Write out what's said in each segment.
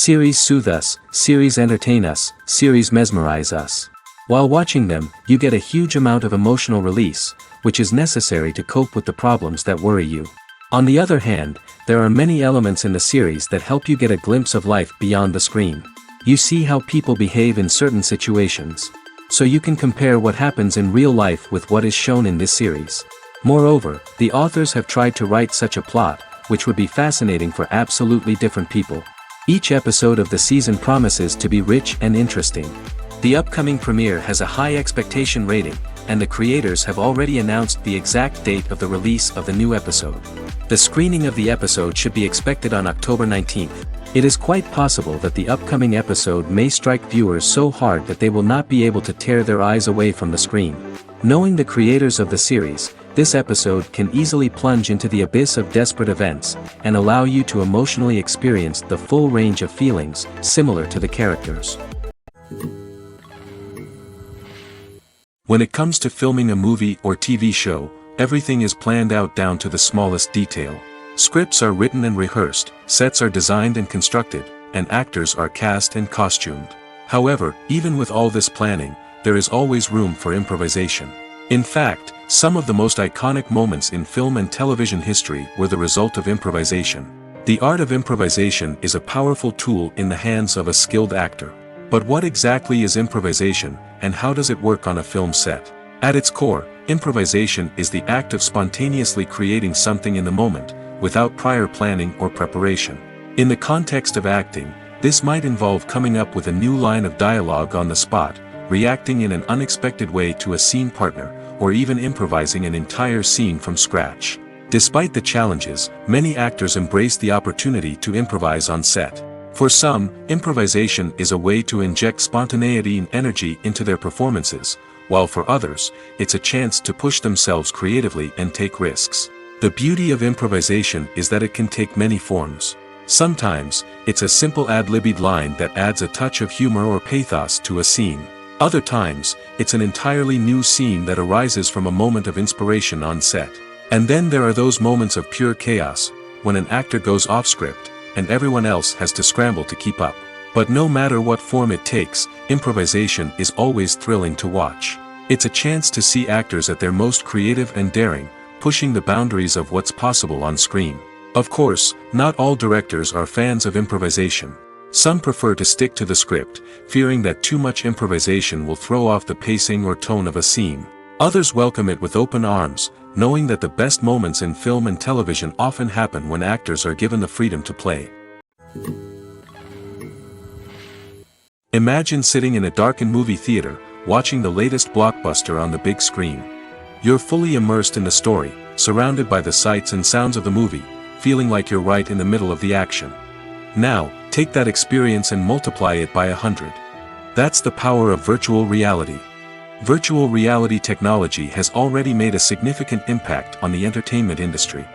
Series soothe us, series entertain us, series mesmerize us. While watching them, you get a huge amount of emotional release, which is necessary to cope with the problems that worry you. On the other hand, there are many elements in the series that help you get a glimpse of life beyond the screen. You see how people behave in certain situations. So you can compare what happens in real life with what is shown in this series. Moreover, the authors have tried to write such a plot, which would be fascinating for absolutely different people. Each episode of the season promises to be rich and interesting. The upcoming premiere has a high expectation rating, and the creators have already announced the exact date of the release of the new episode. The screening of the episode should be expected on October 19th. It is quite possible that the upcoming episode may strike viewers so hard that they will not be able to tear their eyes away from the screen. Knowing the creators of the series, this episode can easily plunge into the abyss of desperate events, and allow you to emotionally experience the full range of feelings, similar to the characters. When it comes to filming a movie or TV show, everything is planned out down to the smallest detail. Scripts are written and rehearsed, sets are designed and constructed, and actors are cast and costumed. However, even with all this planning, there is always room for improvisation. In fact, some of the most iconic moments in film and television history were the result of improvisation. The art of improvisation is a powerful tool in the hands of a skilled actor. But what exactly is improvisation, and how does it work on a film set? At its core, improvisation is the act of spontaneously creating something in the moment, without prior planning or preparation. In the context of acting, this might involve coming up with a new line of dialogue on the spot, reacting in an unexpected way to a scene partner, or even improvising an entire scene from scratch. Despite the challenges, many actors embrace the opportunity to improvise on set. For some, improvisation is a way to inject spontaneity and energy into their performances, while for others, it's a chance to push themselves creatively and take risks. The beauty of improvisation is that it can take many forms. Sometimes, it's a simple ad-libbed line that adds a touch of humor or pathos to a scene. Other times, it's an entirely new scene that arises from a moment of inspiration on set. And then there are those moments of pure chaos, when an actor goes off script, and everyone else has to scramble to keep up. But no matter what form it takes, improvisation is always thrilling to watch. It's a chance to see actors at their most creative and daring, pushing the boundaries of what's possible on screen. Of course, not all directors are fans of improvisation. Some prefer to stick to the script, fearing that too much improvisation will throw off the pacing or tone of a scene. Others welcome it with open arms, knowing that the best moments in film and television often happen when actors are given the freedom to play. Imagine sitting in a darkened movie theater, watching the latest blockbuster on the big screen. You're fully immersed in the story, surrounded by the sights and sounds of the movie, feeling like you're right in the middle of the action. Now, take that experience and multiply it by 100. That's the power of virtual reality. Virtual reality technology has already made a significant impact on the entertainment industry.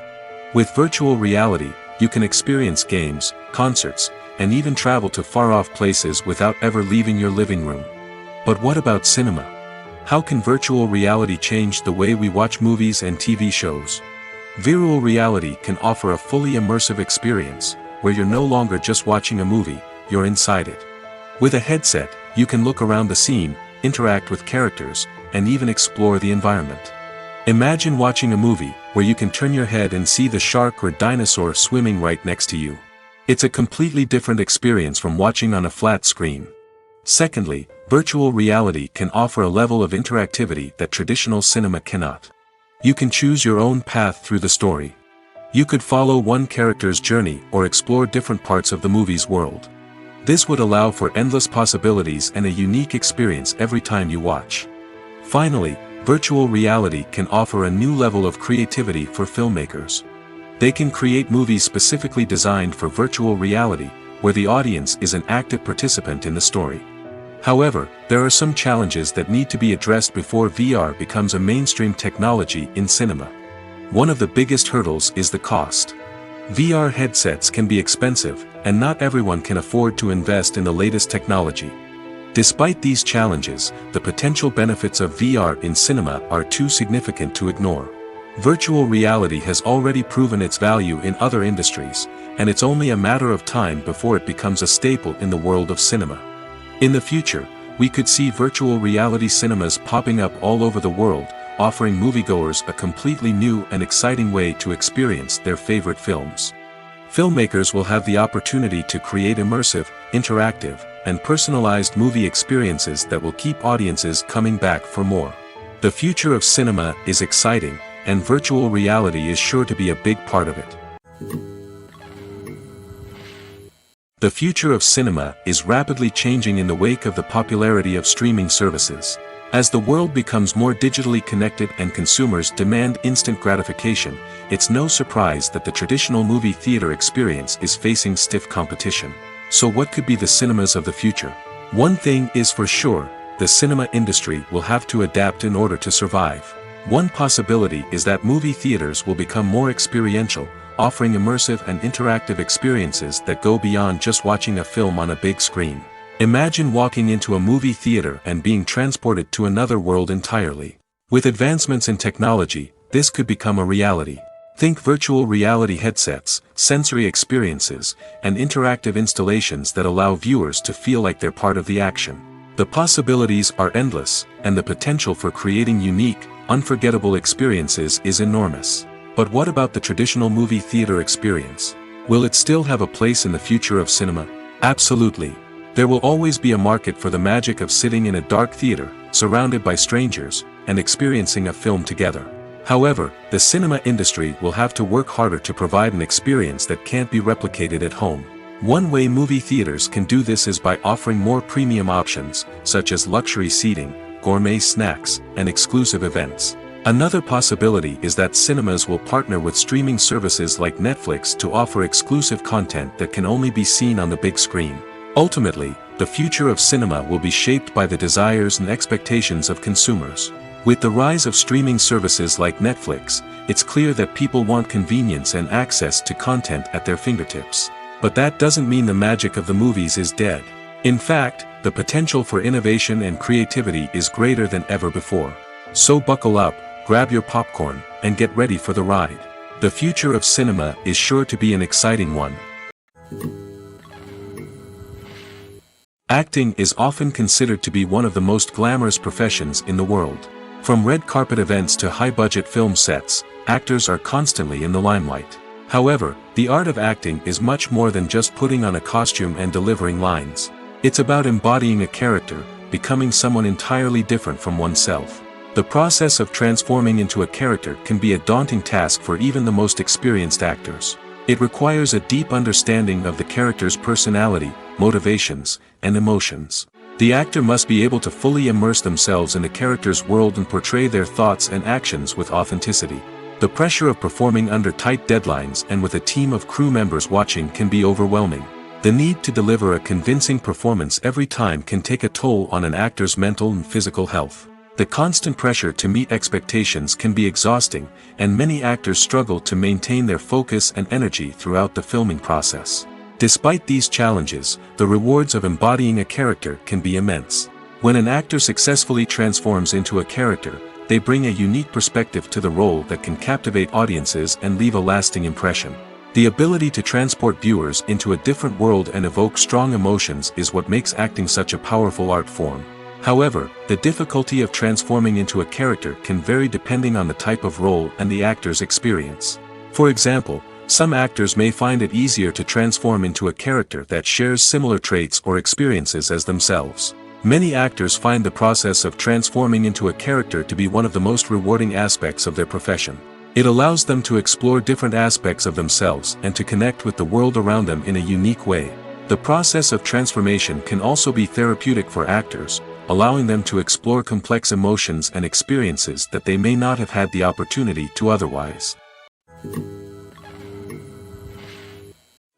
With virtual reality, you can experience games, concerts, and even travel to far-off places without ever leaving your living room. But what about cinema? How can virtual reality change the way we watch movies and TV shows? Virtual reality can offer a fully immersive experience, where you're no longer just watching a movie, you're inside it. With a headset, you can look around the scene, interact with characters, and even explore the environment. Imagine watching a movie, where you can turn your head and see the shark or dinosaur swimming right next to you. It's a completely different experience from watching on a flat screen. Secondly, virtual reality can offer a level of interactivity that traditional cinema cannot. You can choose your own path through the story. You could follow one character's journey or explore different parts of the movie's world. This would allow for endless possibilities and a unique experience every time you watch. Finally, virtual reality can offer a new level of creativity for filmmakers. They can create movies specifically designed for virtual reality, where the audience is an active participant in the story. However, there are some challenges that need to be addressed before VR becomes a mainstream technology in cinema. One of the biggest hurdles is the cost. VR headsets can be expensive, and not everyone can afford to invest in the latest technology. Despite these challenges, the potential benefits of VR in cinema are too significant to ignore. Virtual reality has already proven its value in other industries, and it's only a matter of time before it becomes a staple in the world of cinema. In the future, we could see virtual reality cinemas popping up all over the world, offering moviegoers a completely new and exciting way to experience their favorite films. Filmmakers will have the opportunity to create immersive, interactive, and personalized movie experiences that will keep audiences coming back for more. The future of cinema is exciting, and virtual reality is sure to be a big part of it. The future of cinema is rapidly changing in the wake of the popularity of streaming services. As the world becomes more digitally connected and consumers demand instant gratification, it's no surprise that the traditional movie theater experience is facing stiff competition. So what could be the cinemas of the future? One thing is for sure, the cinema industry will have to adapt in order to survive. One possibility is that movie theaters will become more experiential, offering immersive and interactive experiences that go beyond just watching a film on a big screen. Imagine walking into a movie theater and being transported to another world entirely. With advancements in technology, this could become a reality. Think virtual reality headsets, sensory experiences, and interactive installations that allow viewers to feel like they're part of the action. The possibilities are endless, and the potential for creating unique, unforgettable experiences is enormous. But what about the traditional movie theater experience? Will it still have a place in the future of cinema? Absolutely. There will always be a market for the magic of sitting in a dark theater, surrounded by strangers, and experiencing a film together. However, the cinema industry will have to work harder to provide an experience that can't be replicated at home. One way movie theaters can do this is by offering more premium options, such as luxury seating, gourmet snacks, and exclusive events. Another possibility is that cinemas will partner with streaming services like Netflix to offer exclusive content that can only be seen on the big screen. Ultimately, the future of cinema will be shaped by the desires and expectations of consumers. With the rise of streaming services like Netflix, it's clear that people want convenience and access to content at their fingertips. But that doesn't mean the magic of the movies is dead. In fact, the potential for innovation and creativity is greater than ever before. So buckle up, grab your popcorn, and get ready for the ride. The future of cinema is sure to be an exciting one. Acting is often considered to be one of the most glamorous professions in the world. From red carpet events to high-budget film sets, actors are constantly in the limelight. However, the art of acting is much more than just putting on a costume and delivering lines. It's about embodying a character, becoming someone entirely different from oneself. The process of transforming into a character can be a daunting task for even the most experienced actors. It requires a deep understanding of the character's personality, motivations, and emotions. The actor must be able to fully immerse themselves in the character's world and portray their thoughts and actions with authenticity. The pressure of performing under tight deadlines and with a team of crew members watching can be overwhelming. The need to deliver a convincing performance every time can take a toll on an actor's mental and physical health. The constant pressure to meet expectations can be exhausting, and many actors struggle to maintain their focus and energy throughout the filming process. Despite these challenges, the rewards of embodying a character can be immense. When an actor successfully transforms into a character, they bring a unique perspective to the role that can captivate audiences and leave a lasting impression. The ability to transport viewers into a different world and evoke strong emotions is what makes acting such a powerful art form. However, the difficulty of transforming into a character can vary depending on the type of role and the actor's experience. For example, Some actors may find it easier to transform into a character that shares similar traits or experiences as themselves. Many actors find the process of transforming into a character to be one of the most rewarding aspects of their profession. It allows them to explore different aspects of themselves and to connect with the world around them in a unique way. The process of transformation can also be therapeutic for actors, allowing them to explore complex emotions and experiences that they may not have had the opportunity to otherwise.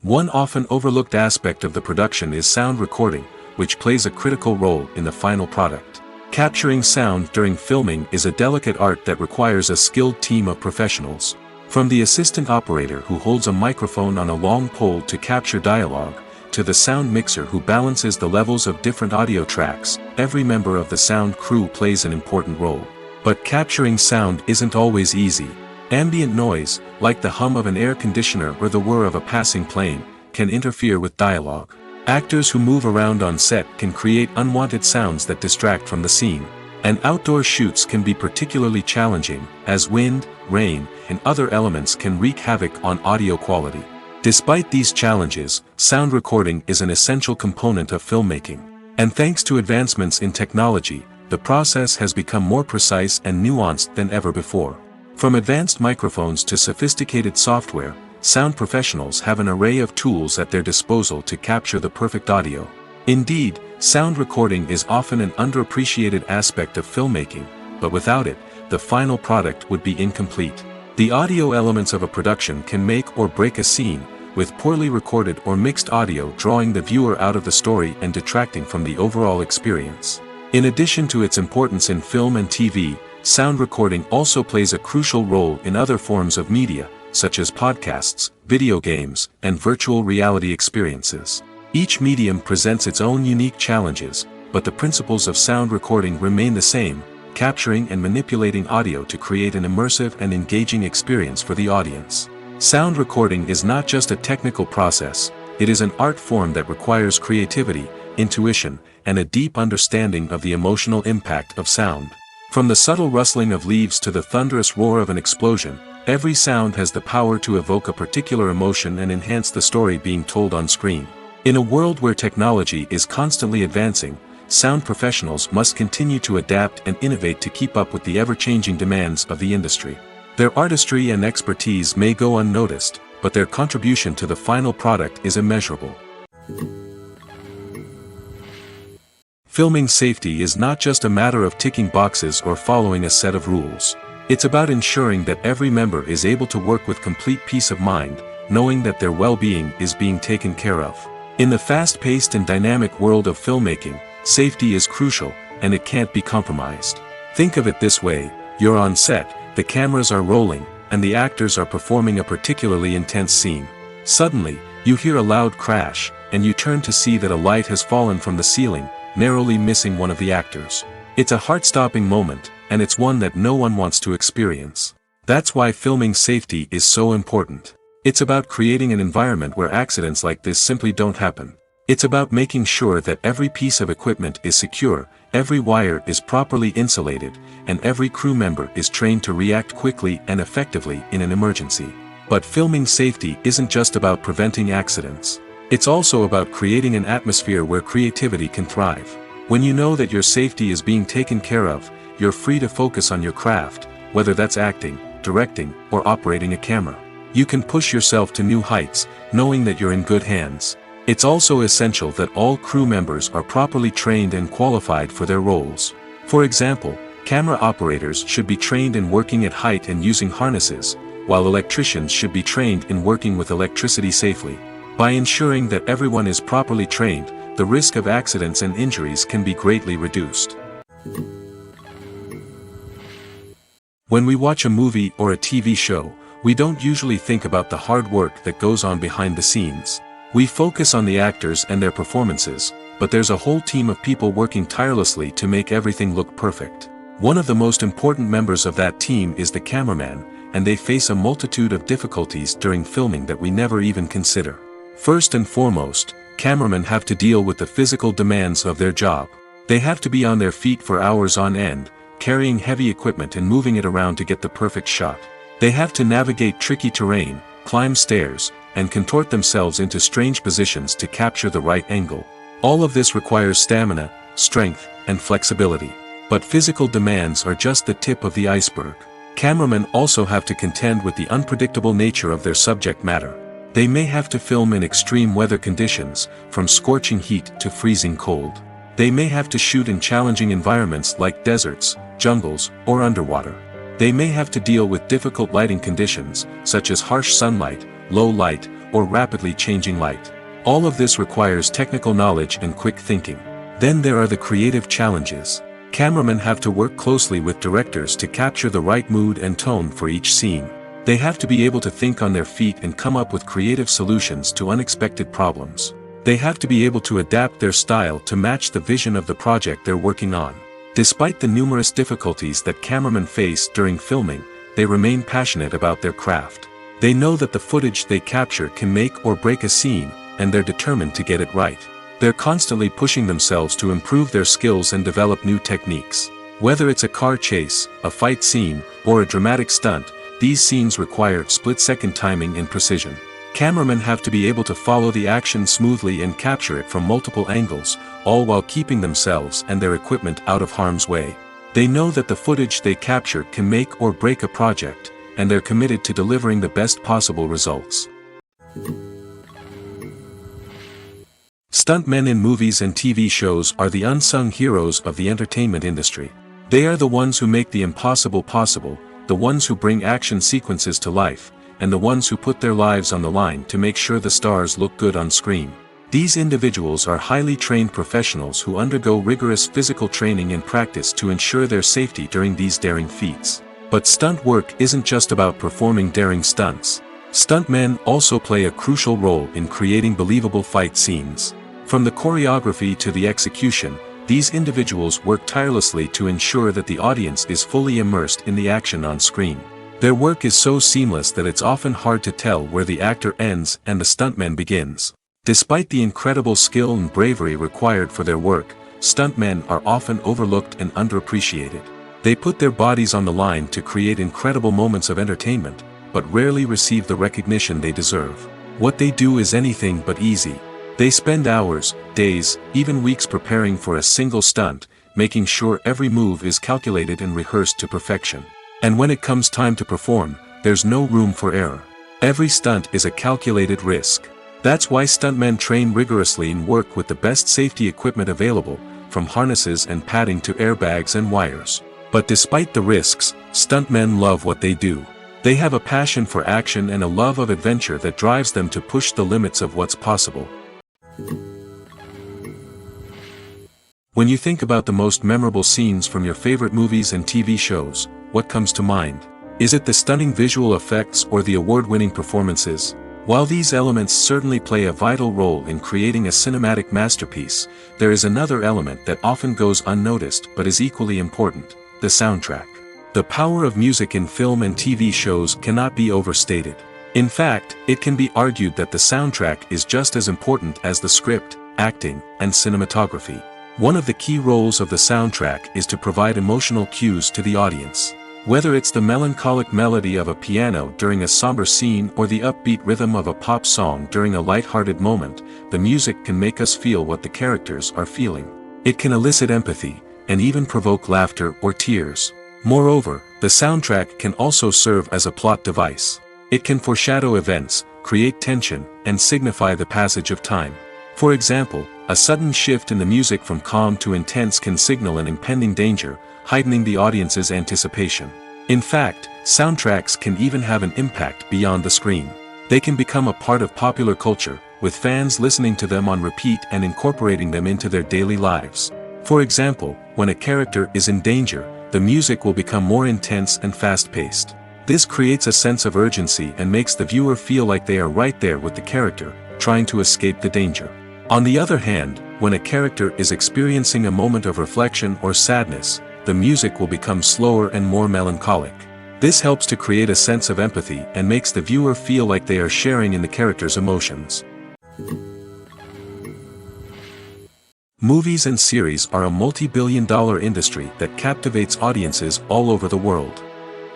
One often overlooked aspect of the production is sound recording, which plays a critical role in the final product. Capturing sound during filming is a delicate art that requires a skilled team of professionals. From the assistant operator who holds a microphone on a long pole to capture dialogue, to the sound mixer who balances the levels of different audio tracks, every member of the sound crew plays an important role. But capturing sound isn't always easy. Ambient noise, like the hum of an air conditioner or the whir of a passing plane, can interfere with dialogue. Actors who move around on set can create unwanted sounds that distract from the scene. And outdoor shoots can be particularly challenging, as wind, rain, and other elements can wreak havoc on audio quality. Despite these challenges, sound recording is an essential component of filmmaking. And thanks to advancements in technology, the process has become more precise and nuanced than ever before. From advanced microphones to sophisticated software, sound professionals have an array of tools at their disposal to capture the perfect audio. Indeed, sound recording is often an underappreciated aspect of filmmaking, but without it, the final product would be incomplete. The audio elements of a production can make or break a scene, with poorly recorded or mixed audio drawing the viewer out of the story and detracting from the overall experience. In addition to its importance in film and TV, sound recording also plays a crucial role in other forms of media, such as podcasts, video games, and virtual reality experiences. Each medium presents its own unique challenges, but the principles of sound recording remain the same, capturing and manipulating audio to create an immersive and engaging experience for the audience. Sound recording is not just a technical process, it is an art form that requires creativity, intuition, and a deep understanding of the emotional impact of sound. From the subtle rustling of leaves to the thunderous roar of an explosion, every sound has the power to evoke a particular emotion and enhance the story being told on screen. In a world where technology is constantly advancing, sound professionals must continue to adapt and innovate to keep up with the ever-changing demands of the industry. Their artistry and expertise may go unnoticed, but their contribution to the final product is immeasurable. Filming safety is not just a matter of ticking boxes or following a set of rules. It's about ensuring that every member is able to work with complete peace of mind, knowing that their well-being is being taken care of. In the fast-paced and dynamic world of filmmaking, safety is crucial, and it can't be compromised. Think of it this way: you're on set, the cameras are rolling, and the actors are performing a particularly intense scene. Suddenly, you hear a loud crash, and you turn to see that a light has fallen from the ceiling, narrowly missing one of the actors. It's a heart-stopping moment, and it's one that no one wants to experience. That's why filming safety is so important. It's about creating an environment where accidents like this simply don't happen. It's about making sure that every piece of equipment is secure, every wire is properly insulated, and every crew member is trained to react quickly and effectively in an emergency. But filming safety isn't just about preventing accidents. It's also about creating an atmosphere where creativity can thrive. When you know that your safety is being taken care of, you're free to focus on your craft, whether that's acting, directing, or operating a camera. You can push yourself to new heights, knowing that you're in good hands. It's also essential that all crew members are properly trained and qualified for their roles. For example, camera operators should be trained in working at height and using harnesses, while electricians should be trained in working with electricity safely. By ensuring that everyone is properly trained, the risk of accidents and injuries can be greatly reduced. When we watch a movie or a TV show, we don't usually think about the hard work that goes on behind the scenes. We focus on the actors and their performances, but there's a whole team of people working tirelessly to make everything look perfect. One of the most important members of that team is the cameraman, and they face a multitude of difficulties during filming that we never even consider. First and foremost, cameramen have to deal with the physical demands of their job. They have to be on their feet for hours on end, carrying heavy equipment and moving it around to get the perfect shot. They have to navigate tricky terrain, climb stairs, and contort themselves into strange positions to capture the right angle. All of this requires stamina, strength, and flexibility. But physical demands are just the tip of the iceberg. Cameramen also have to contend with the unpredictable nature of their subject matter. They may have to film in extreme weather conditions, from scorching heat to freezing cold. They may have to shoot in challenging environments like deserts, jungles, or underwater. They may have to deal with difficult lighting conditions, such as harsh sunlight, low light, or rapidly changing light. All of this requires technical knowledge and quick thinking. Then there are the creative challenges. Cameramen have to work closely with directors to capture the right mood and tone for each scene. They have to be able to think on their feet and come up with creative solutions to unexpected problems. They have to be able to adapt their style to match the vision of the project they're working on. Despite the numerous difficulties that cameramen face during filming, they remain passionate about their craft. They know that the footage they capture can make or break a scene, and they're determined to get it right. They're constantly pushing themselves to improve their skills and develop new techniques. Whether it's a car chase, a fight scene, or a dramatic stunt, these scenes require split-second timing and precision. Cameramen have to be able to follow the action smoothly and capture it from multiple angles, all while keeping themselves and their equipment out of harm's way. They know that the footage they capture can make or break a project, and they're committed to delivering the best possible results. Stuntmen in movies and TV shows are the unsung heroes of the entertainment industry. They are the ones who make the impossible possible, the ones who bring action sequences to life, and the ones who put their lives on the line to make sure the stars look good on screen. These individuals are highly trained professionals who undergo rigorous physical training and practice to ensure their safety during these daring feats. But stunt work isn't just about performing daring stunts. Stuntmen also play a crucial role in creating believable fight scenes. From the choreography to the execution, these individuals work tirelessly to ensure that the audience is fully immersed in the action on screen. Their work is so seamless that it's often hard to tell where the actor ends and the stuntman begins. Despite the incredible skill and bravery required for their work, stuntmen are often overlooked and underappreciated. They put their bodies on the line to create incredible moments of entertainment, but rarely receive the recognition they deserve. What they do is anything but easy. They spend hours, days, even weeks preparing for a single stunt, making sure every move is calculated and rehearsed to perfection. And when it comes time to perform, there's no room for error. Every stunt is a calculated risk. That's why stuntmen train rigorously and work with the best safety equipment available, from harnesses and padding to airbags and wires. But despite the risks, stuntmen love what they do. They have a passion for action and a love of adventure that drives them to push the limits of what's possible. When you think about the most memorable scenes from your favorite movies and TV shows, what comes to mind? Is it the stunning visual effects or the award-winning performances? While these elements certainly play a vital role in creating a cinematic masterpiece, there is another element that often goes unnoticed but is equally important: the soundtrack. The power of music in film and TV shows cannot be overstated. In fact, it can be argued that the soundtrack is just as important as the script, acting, and cinematography. One of the key roles of the soundtrack is to provide emotional cues to the audience. Whether it's the melancholic melody of a piano during a somber scene or the upbeat rhythm of a pop song during a light-hearted moment, the music can make us feel what the characters are feeling. It can elicit empathy, and even provoke laughter or tears. Moreover, the soundtrack can also serve as a plot device. It can foreshadow events, create tension, and signify the passage of time. For example, a sudden shift in the music from calm to intense can signal an impending danger, heightening the audience's anticipation. In fact, soundtracks can even have an impact beyond the screen. They can become a part of popular culture, with fans listening to them on repeat and incorporating them into their daily lives. For example, when a character is in danger, the music will become more intense and fast-paced. This creates a sense of urgency and makes the viewer feel like they are right there with the character, trying to escape the danger. On the other hand, when a character is experiencing a moment of reflection or sadness, the music will become slower and more melancholic. This helps to create a sense of empathy and makes the viewer feel like they are sharing in the character's emotions. Movies and series are a multi-billion-dollar industry that captivates audiences all over the world.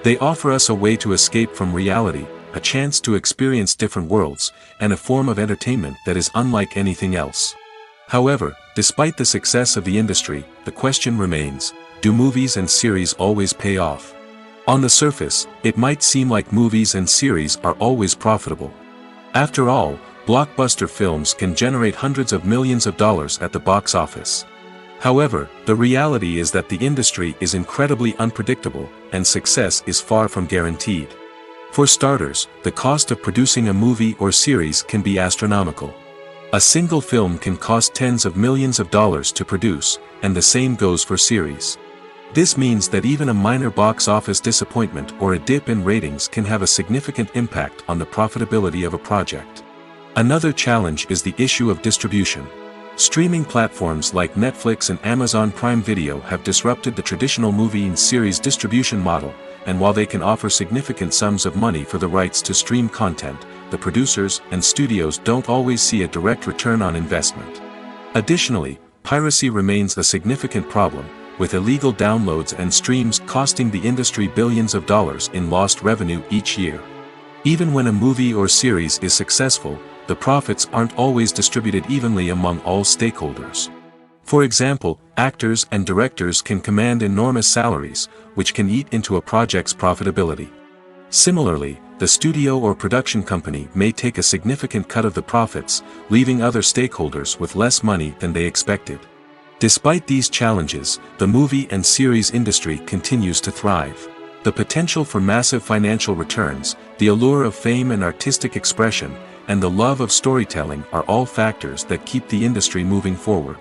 They offer us a way to escape from reality, a chance to experience different worlds, and a form of entertainment that is unlike anything else. However, despite the success of the industry, the question remains, do movies and series always pay off? On the surface, it might seem like movies and series are always profitable. After all, blockbuster films can generate hundreds of millions of dollars at the box office. However, the reality is that the industry is incredibly unpredictable, and success is far from guaranteed. For starters, the cost of producing a movie or series can be astronomical. A single film can cost tens of millions of dollars to produce, and the same goes for series. This means that even a minor box office disappointment or a dip in ratings can have a significant impact on the profitability of a project. Another challenge is the issue of distribution. Streaming platforms like Netflix and Amazon Prime Video have disrupted the traditional movie and series distribution model, and while they can offer significant sums of money for the rights to stream content, the producers and studios don't always see a direct return on investment. Additionally, piracy remains a significant problem, with illegal downloads and streams costing the industry billions of dollars in lost revenue each year. Even when a movie or series is successful, the profits aren't always distributed evenly among all stakeholders. For example, actors and directors can command enormous salaries, which can eat into a project's profitability. Similarly, the studio or production company may take a significant cut of the profits, leaving other stakeholders with less money than they expected. Despite these challenges, the movie and series industry continues to thrive. The potential for massive financial returns, the allure of fame and artistic expression, and the love of storytelling are all factors that keep the industry moving forward.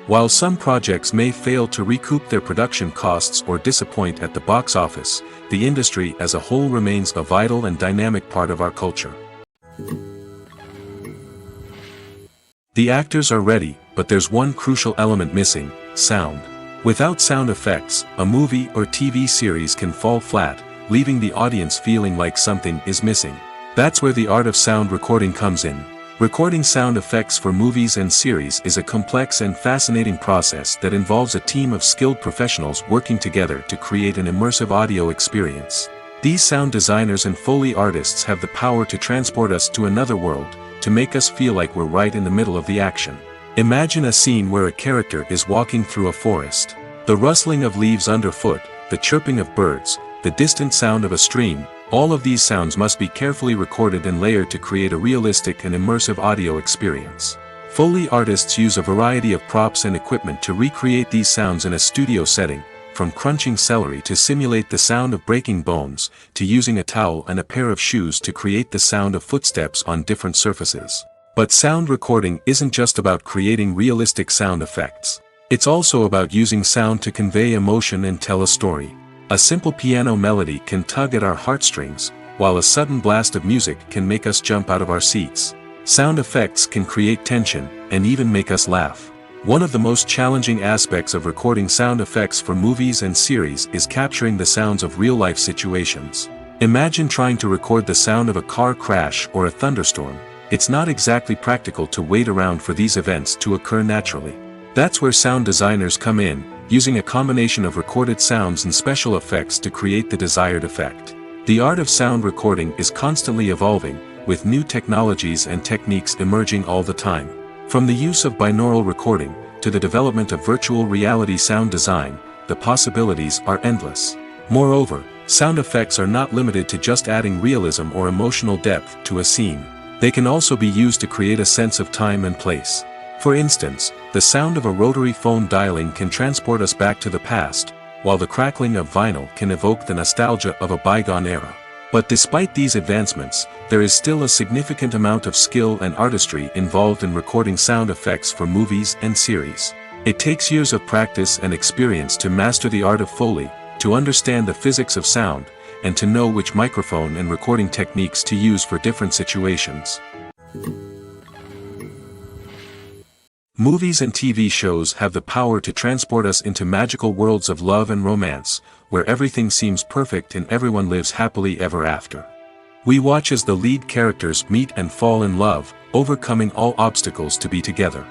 While some projects may fail to recoup their production costs or disappoint at the box office, the industry as a whole remains a vital and dynamic part of our culture. The actors are ready, but there's one crucial element missing: sound. Without sound effects, a movie or TV series can fall flat, leaving the audience feeling like something is missing. That's where the art of sound recording comes in. Recording sound effects for movies and series is a complex and fascinating process that involves a team of skilled professionals working together to create an immersive audio experience. These sound designers and Foley artists have the power to transport us to another world, to make us feel like we're right in the middle of the action. Imagine a scene where a character is walking through a forest. The rustling of leaves underfoot, the chirping of birds, the distant sound of a stream, all of these sounds must be carefully recorded and layered to create a realistic and immersive audio experience. Foley artists use a variety of props and equipment to recreate these sounds in a studio setting, from crunching celery to simulate the sound of breaking bones, to using a towel and a pair of shoes to create the sound of footsteps on different surfaces. But sound recording isn't just about creating realistic sound effects. It's also about using sound to convey emotion and tell a story. A simple piano melody can tug at our heartstrings, while a sudden blast of music can make us jump out of our seats. Sound effects can create tension, and even make us laugh. One of the most challenging aspects of recording sound effects for movies and series is capturing the sounds of real-life situations. Imagine trying to record the sound of a car crash or a thunderstorm. It's not exactly practical to wait around for these events to occur naturally. That's where sound designers come in, using a combination of recorded sounds and special effects to create the desired effect. The art of sound recording is constantly evolving, with new technologies and techniques emerging all the time. From the use of binaural recording, to the development of virtual reality sound design, the possibilities are endless. Moreover, sound effects are not limited to just adding realism or emotional depth to a scene. They can also be used to create a sense of time and place. For instance, the sound of a rotary phone dialing can transport us back to the past, while the crackling of vinyl can evoke the nostalgia of a bygone era. But despite these advancements, there is still a significant amount of skill and artistry involved in recording sound effects for movies and series. It takes years of practice and experience to master the art of Foley, to understand the physics of sound, and to know which microphone and recording techniques to use for different situations. Movies and TV shows have the power to transport us into magical worlds of love and romance, where everything seems perfect and everyone lives happily ever after. We watch as the lead characters meet and fall in love, overcoming all obstacles to be together.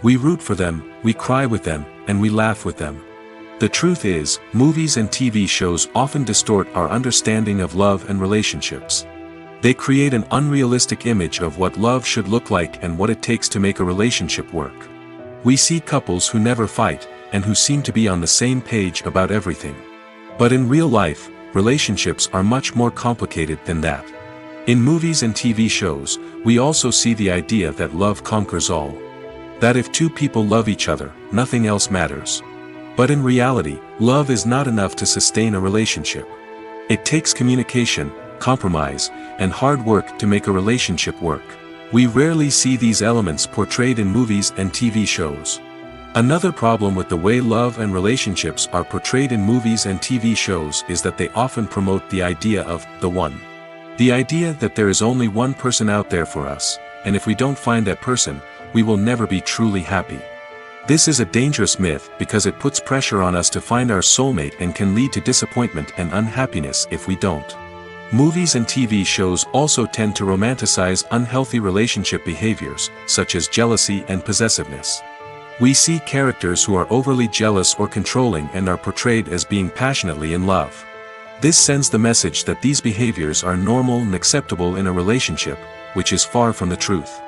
We root for them, we cry with them, and we laugh with them. The truth is, movies and TV shows often distort our understanding of love and relationships. They create an unrealistic image of what love should look like and what it takes to make a relationship work. We see couples who never fight, and who seem to be on the same page about everything. But in real life, relationships are much more complicated than that. In movies and TV shows, we also see the idea that love conquers all. That if two people love each other, nothing else matters. But in reality, love is not enough to sustain a relationship. It takes communication, compromise, and hard work to make a relationship work. We rarely see these elements portrayed in movies and TV shows. Another problem with the way love and relationships are portrayed in movies and TV shows is that they often promote the idea of the one. The idea that there is only one person out there for us, and if we don't find that person, we will never be truly happy. This is a dangerous myth because it puts pressure on us to find our soulmate and can lead to disappointment and unhappiness if we don't. Movies and TV shows also tend to romanticize unhealthy relationship behaviors, such as jealousy and possessiveness. We see characters who are overly jealous or controlling and are portrayed as being passionately in love. This sends the message that these behaviors are normal and acceptable in a relationship, which is far from the truth.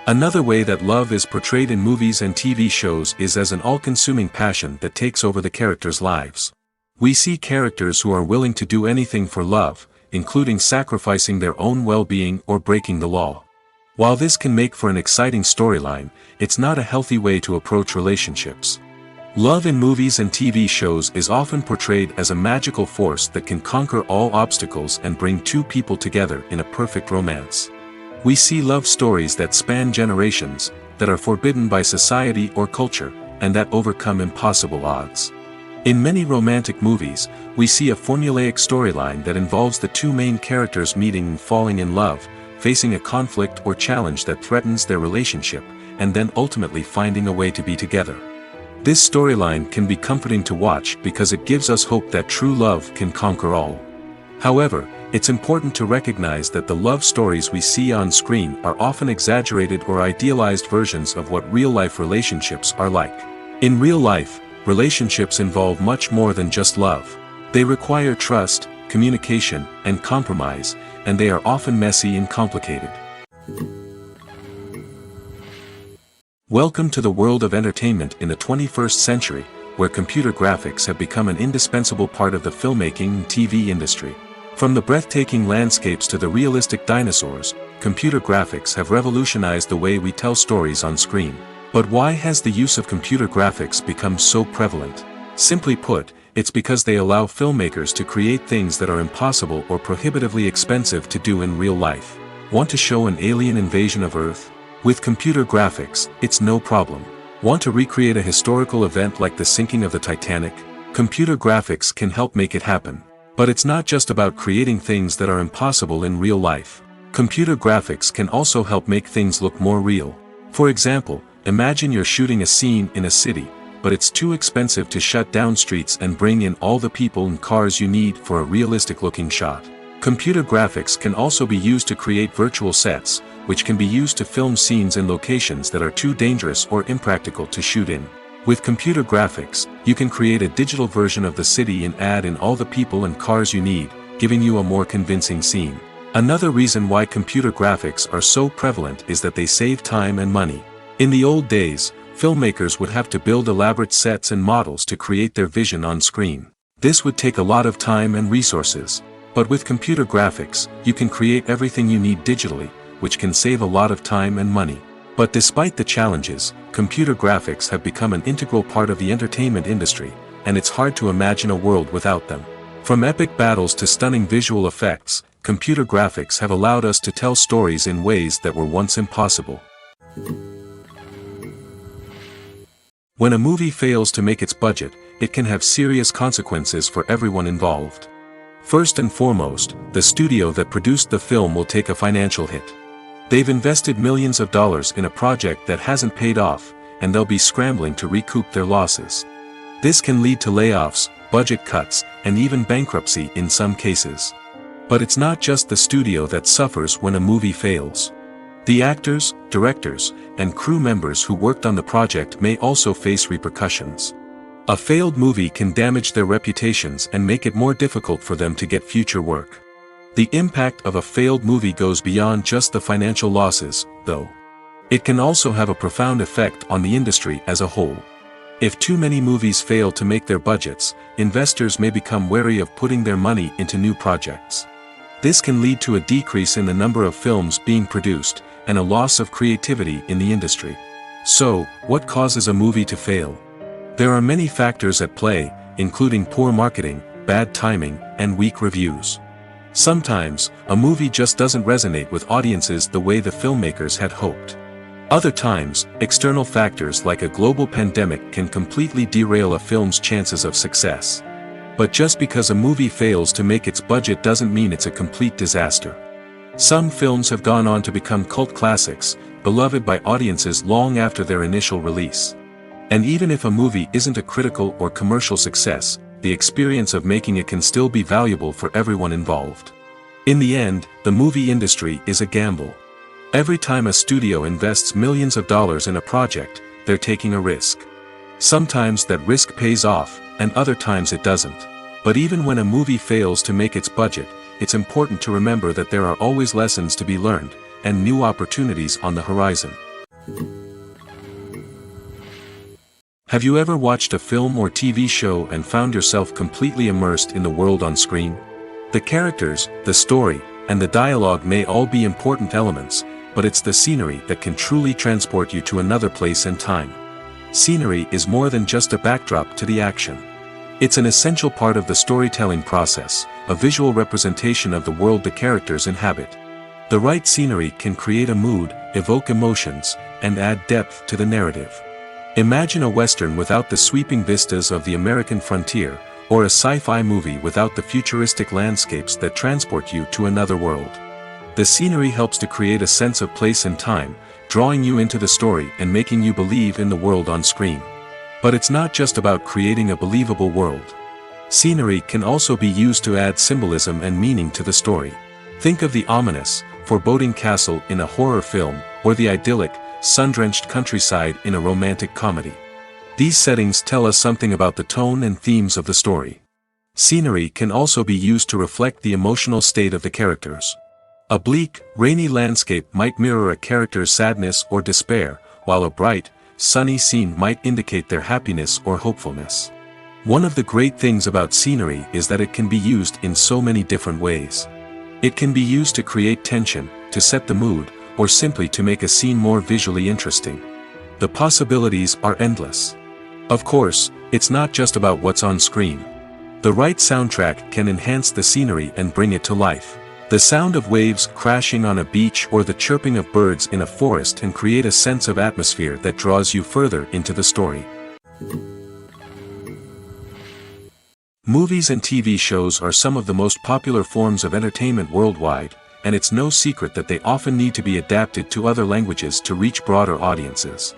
Another way that love is portrayed in movies and TV shows is as an all-consuming passion that takes over the characters' lives. We see characters who are willing to do anything for love, including sacrificing their own well-being or breaking the law. While this can make for an exciting storyline, it's not a healthy way to approach relationships. Love in movies and TV shows is often portrayed as a magical force that can conquer all obstacles and bring two people together in a perfect romance. We see love stories that span generations, that are forbidden by society or culture, and that overcome impossible odds. In many romantic movies, we see a formulaic storyline that involves the two main characters meeting and falling in love, facing a conflict or challenge that threatens their relationship, and then ultimately finding a way to be together. This storyline can be comforting to watch because it gives us hope that true love can conquer all. However, it's important to recognize that the love stories we see on screen are often exaggerated or idealized versions of what real-life relationships are like. In real life, relationships involve much more than just love. They require trust, communication, and compromise, and they are often messy and complicated. Welcome to the world of entertainment in the 21st century, where computer graphics have become an indispensable part of the filmmaking and TV industry. From the breathtaking landscapes to the realistic dinosaurs, computer graphics have revolutionized the way we tell stories on screen. But why has the use of computer graphics become so prevalent? Simply put, it's because they allow filmmakers to create things that are impossible or prohibitively expensive to do in real life. Want to show an alien invasion of Earth? With computer graphics, it's no problem. Want to recreate a historical event like the sinking of the Titanic? Computer graphics can help make it happen. But it's not just about creating things that are impossible in real life. Computer graphics can also help make things look more real. For example, imagine you're shooting a scene in a city, but it's too expensive to shut down streets and bring in all the people and cars you need for a realistic-looking shot. Computer graphics can also be used to create virtual sets, which can be used to film scenes in locations that are too dangerous or impractical to shoot in. With computer graphics, you can create a digital version of the city and add in all the people and cars you need, giving you a more convincing scene. Another reason why computer graphics are so prevalent is that they save time and money. In the old days, filmmakers would have to build elaborate sets and models to create their vision on screen. This would take a lot of time and resources. But with computer graphics, you can create everything you need digitally, which can save a lot of time and money. But despite the challenges, computer graphics have become an integral part of the entertainment industry, and it's hard to imagine a world without them. From epic battles to stunning visual effects, computer graphics have allowed us to tell stories in ways that were once impossible. When a movie fails to make its budget, it can have serious consequences for everyone involved. First and foremost, the studio that produced the film will take a financial hit. They've invested millions of dollars in a project that hasn't paid off, and they'll be scrambling to recoup their losses. This can lead to layoffs, budget cuts, and even bankruptcy in some cases. But it's not just the studio that suffers when a movie fails. The actors, directors, and crew members who worked on the project may also face repercussions. A failed movie can damage their reputations and make it more difficult for them to get future work. The impact of a failed movie goes beyond just the financial losses, though. It can also have a profound effect on the industry as a whole. If too many movies fail to make their budgets, investors may become wary of putting their money into new projects. This can lead to a decrease in the number of films being produced, and a loss of creativity in the industry. So, what causes a movie to fail? There are many factors at play, including poor marketing, bad timing, and weak reviews. Sometimes, a movie just doesn't resonate with audiences the way the filmmakers had hoped. Other times, external factors like a global pandemic can completely derail a film's chances of success. But just because a movie fails to make its budget doesn't mean it's a complete disaster. Some films have gone on to become cult classics, beloved by audiences long after their initial release. And even if a movie isn't a critical or commercial success, the experience of making it can still be valuable for everyone involved. In the end, the movie industry is a gamble. Every time a studio invests millions of dollars in a project, they're taking a risk. Sometimes that risk pays off, and other times it doesn't. But even when a movie fails to make its budget, it's important to remember that there are always lessons to be learned, and new opportunities on the horizon. Have you ever watched a film or TV show and found yourself completely immersed in the world on screen? The characters, the story, and the dialogue may all be important elements, but it's the scenery that can truly transport you to another place and time. Scenery is more than just a backdrop to the action. It's an essential part of the storytelling process, a visual representation of the world the characters inhabit. The right scenery can create a mood, evoke emotions, and add depth to the narrative. Imagine a Western without the sweeping vistas of the American frontier, or a sci-fi movie without the futuristic landscapes that transport you to another world. The scenery helps to create a sense of place and time, drawing you into the story and making you believe in the world on screen. But it's not just about creating a believable world. Scenery can also be used to add symbolism and meaning to the story. Think of the ominous, foreboding castle in a horror film, or the idyllic, sun-drenched countryside in a romantic comedy. These settings tell us something about the tone and themes of the story. Scenery can also be used to reflect the emotional state of the characters. A bleak, rainy landscape might mirror a character's sadness or despair, while a bright, sunny scene might indicate their happiness or hopefulness. One of the great things about scenery is that it can be used in so many different ways. It can be used to create tension, to set the mood, or simply to make a scene more visually interesting. The possibilities are endless. Of course, it's not just about what's on screen. The right soundtrack can enhance the scenery and bring it to life. The sound of waves crashing on a beach or the chirping of birds in a forest can create a sense of atmosphere that draws you further into the story. Movies and TV shows are some of the most popular forms of entertainment worldwide, and it's no secret that they often need to be adapted to other languages to reach broader audiences.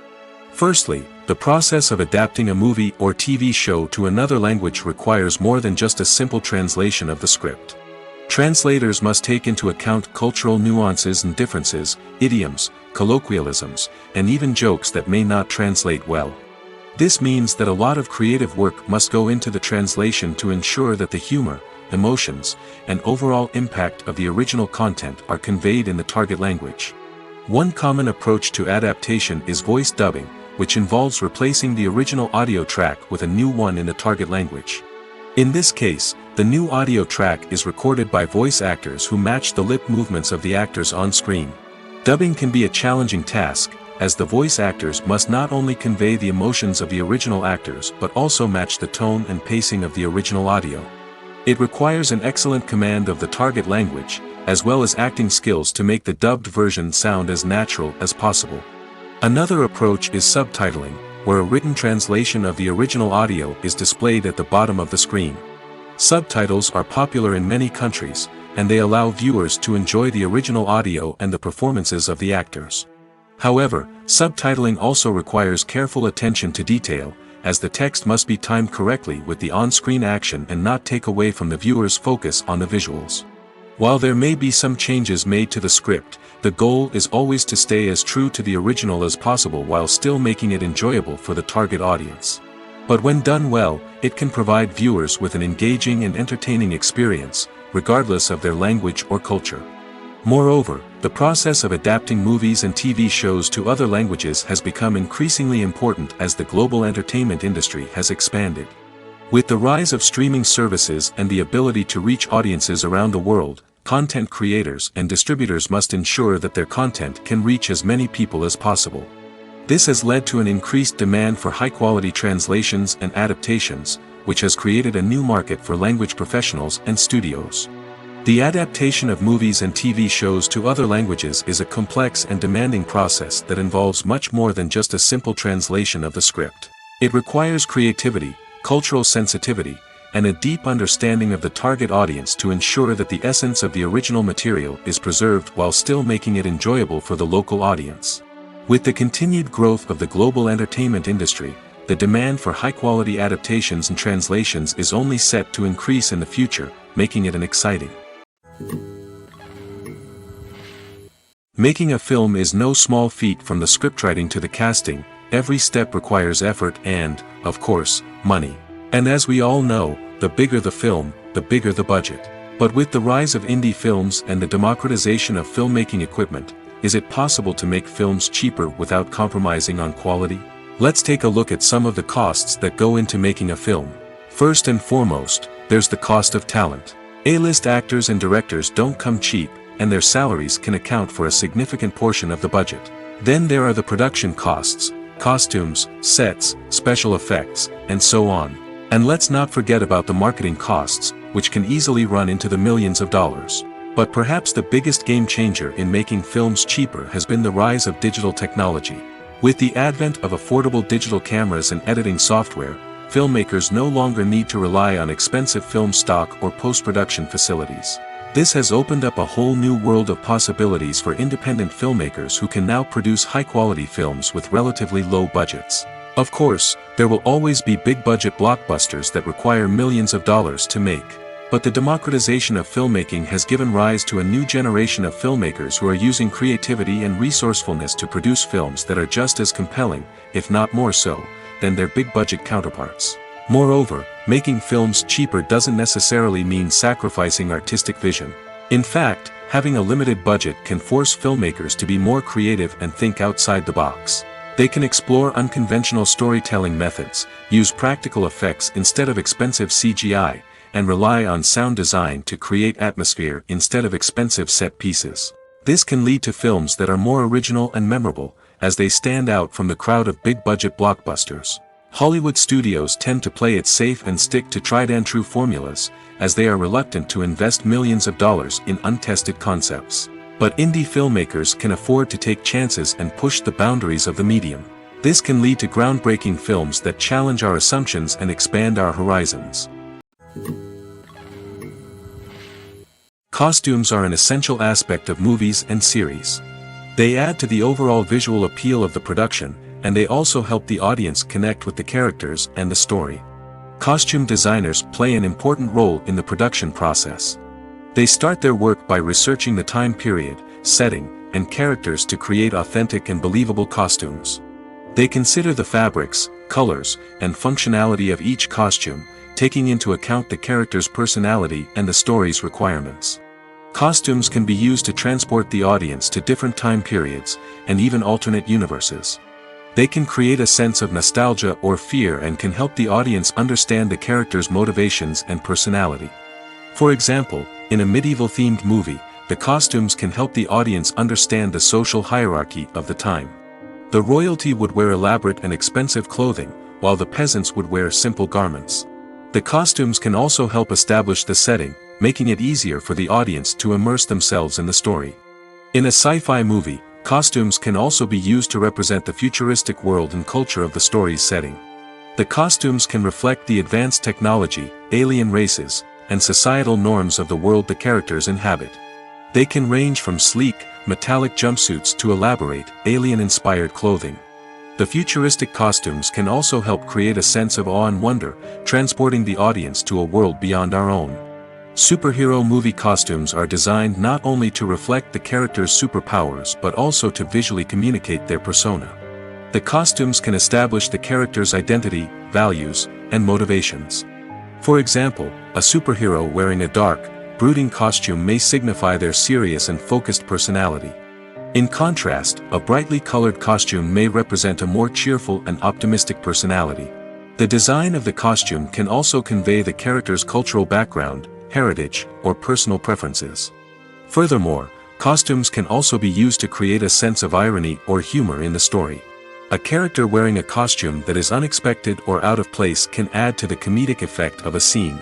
Firstly, the process of adapting a movie or TV show to another language requires more than just a simple translation of the script. Translators must take into account cultural nuances and differences, idioms, colloquialisms, and even jokes that may not translate well. This means that a lot of creative work must go into the translation to ensure that the humor, emotions, and overall impact of the original content are conveyed in the target language. One common approach to adaptation is voice dubbing, which involves replacing the original audio track with a new one in the target language. In this case, the new audio track is recorded by voice actors who match the lip movements of the actors on screen. Dubbing can be a challenging task, as the voice actors must not only convey the emotions of the original actors but also match the tone and pacing of the original audio. It requires an excellent command of the target language, as well as acting skills to make the dubbed version sound as natural as possible. Another approach is subtitling, where a written translation of the original audio is displayed at the bottom of the screen. Subtitles are popular in many countries, and they allow viewers to enjoy the original audio and the performances of the actors. However, subtitling also requires careful attention to detail, as the text must be timed correctly with the on-screen action and not take away from the viewer's focus on the visuals. While there may be some changes made to the script, the goal is always to stay as true to the original as possible while still making it enjoyable for the target audience. But when done well, it can provide viewers with an engaging and entertaining experience, regardless of their language or culture. Moreover, the process of adapting movies and TV shows to other languages has become increasingly important as the global entertainment industry has expanded. With the rise of streaming services and the ability to reach audiences around the world, content creators and distributors must ensure that their content can reach as many people as possible. This has led to an increased demand for high-quality translations and adaptations, which has created a new market for language professionals and studios. The adaptation of movies and TV shows to other languages is a complex and demanding process that involves much more than just a simple translation of the script. It requires creativity, cultural sensitivity, and a deep understanding of the target audience to ensure that the essence of the original material is preserved while still making it enjoyable for the local audience. With the continued growth of the global entertainment industry, the demand for high-quality adaptations and translations is only set to increase in the future, making it an exciting. Making a film is no small feat. From the scriptwriting to the casting, every step requires effort and, of course, money. And as we all know, the bigger the film, the bigger the budget. But with the rise of indie films and the democratization of filmmaking equipment, is it possible to make films cheaper without compromising on quality? Let's take a look at some of the costs that go into making a film. First and foremost, there's the cost of talent. A-list actors and directors don't come cheap, and their salaries can account for a significant portion of the budget. Then there are the production costs, costumes, sets, special effects, and so on. And let's not forget about the marketing costs, which can easily run into the millions of dollars. But perhaps the biggest game changer in making films cheaper has been the rise of digital technology. With the advent of affordable digital cameras and editing software, filmmakers no longer need to rely on expensive film stock or post-production facilities. This has opened up a whole new world of possibilities for independent filmmakers who can now produce high-quality films with relatively low budgets. Of course, there will always be big-budget blockbusters that require millions of dollars to make. But the democratization of filmmaking has given rise to a new generation of filmmakers who are using creativity and resourcefulness to produce films that are just as compelling, if not more so, than their big-budget counterparts. Moreover, making films cheaper doesn't necessarily mean sacrificing artistic vision. In fact, having a limited budget can force filmmakers to be more creative and think outside the box. They can explore unconventional storytelling methods, use practical effects instead of expensive CGI, and rely on sound design to create atmosphere instead of expensive set pieces. This can lead to films that are more original and memorable, as they stand out from the crowd of big-budget blockbusters. Hollywood studios tend to play it safe and stick to tried-and-true formulas, as they are reluctant to invest millions of dollars in untested concepts. But indie filmmakers can afford to take chances and push the boundaries of the medium. This can lead to groundbreaking films that challenge our assumptions and expand our horizons. Costumes are an essential aspect of movies and series. They add to the overall visual appeal of the production, and they also help the audience connect with the characters and the story. Costume designers play an important role in the production process. They start their work by researching the time period, setting, and characters to create authentic and believable costumes. They consider the fabrics, colors, and functionality of each costume, taking into account the character's personality and the story's requirements. Costumes can be used to transport the audience to different time periods, and even alternate universes. They can create a sense of nostalgia or fear and can help the audience understand the character's motivations and personality. For example, in a medieval-themed movie, the costumes can help the audience understand the social hierarchy of the time. The royalty would wear elaborate and expensive clothing, while the peasants would wear simple garments. The costumes can also help establish the setting, making it easier for the audience to immerse themselves in the story. In a sci-fi movie, costumes can also be used to represent the futuristic world and culture of the story's setting. The costumes can reflect the advanced technology, alien races, and societal norms of the world the characters inhabit. They can range from sleek, metallic jumpsuits to elaborate, alien-inspired clothing. The futuristic costumes can also help create a sense of awe and wonder, transporting the audience to a world beyond our own. Superhero movie costumes are designed not only to reflect the character's superpowers but also to visually communicate their persona. The costumes can establish the character's identity, values, and motivations. For example, a superhero wearing a dark, brooding costume may signify their serious and focused personality. In contrast, a brightly colored costume may represent a more cheerful and optimistic personality. The design of the costume can also convey the character's cultural background, heritage, or personal preferences. Furthermore, costumes can also be used to create a sense of irony or humor in the story. A character wearing a costume that is unexpected or out of place can add to the comedic effect of a scene.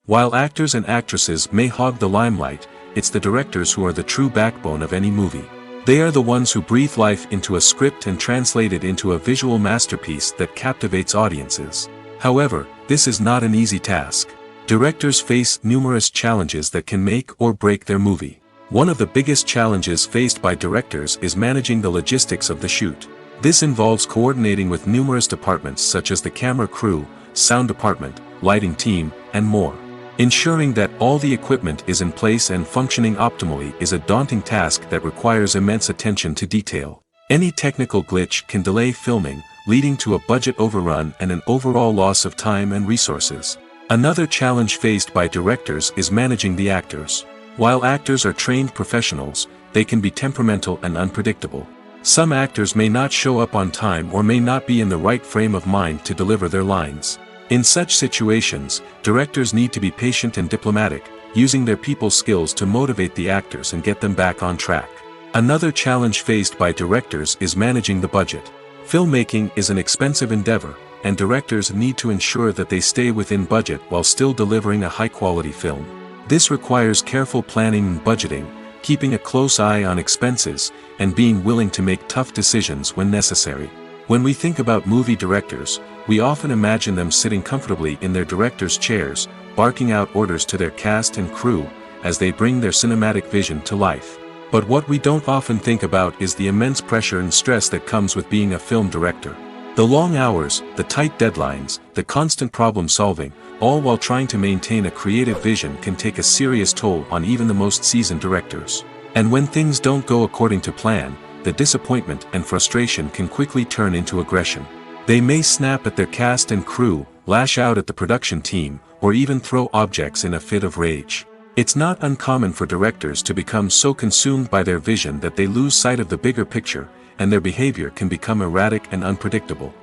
While actors and actresses may hog the limelight, it's the directors who are the true backbone of any movie. They are the ones who breathe life into a script and translate it into a visual masterpiece that captivates audiences. However, this is not an easy task. Directors face numerous challenges that can make or break their movie. One of the biggest challenges faced by directors is managing the logistics of the shoot. This involves coordinating with numerous departments such as the camera crew, sound department, lighting team, and more. Ensuring that all the equipment is in place and functioning optimally is a daunting task that requires immense attention to detail. Any technical glitch can delay filming, leading to a budget overrun and an overall loss of time and resources. Another challenge faced by directors is managing the actors. While actors are trained professionals, they can be temperamental and unpredictable. Some actors may not show up on time or may not be in the right frame of mind to deliver their lines. In such situations, directors need to be patient and diplomatic, using their people skills to motivate the actors and get them back on track. Another challenge faced by directors is managing the budget. Filmmaking is an expensive endeavor, and directors need to ensure that they stay within budget while still delivering a high-quality film. This requires careful planning and budgeting, keeping a close eye on expenses, and being willing to make tough decisions when necessary. When we think about movie directors, we often imagine them sitting comfortably in their director's chairs, barking out orders to their cast and crew, as they bring their cinematic vision to life. But what we don't often think about is the immense pressure and stress that comes with being a film director. The long hours, the tight deadlines, the constant problem solving, all while trying to maintain a creative vision can take a serious toll on even the most seasoned directors. And when things don't go according to plan, the disappointment and frustration can quickly turn into aggression. They may snap at their cast and crew, lash out at the production team, or even throw objects in a fit of rage. It's not uncommon for directors to become so consumed by their vision that they lose sight of the bigger picture, and their behavior can become erratic and unpredictable.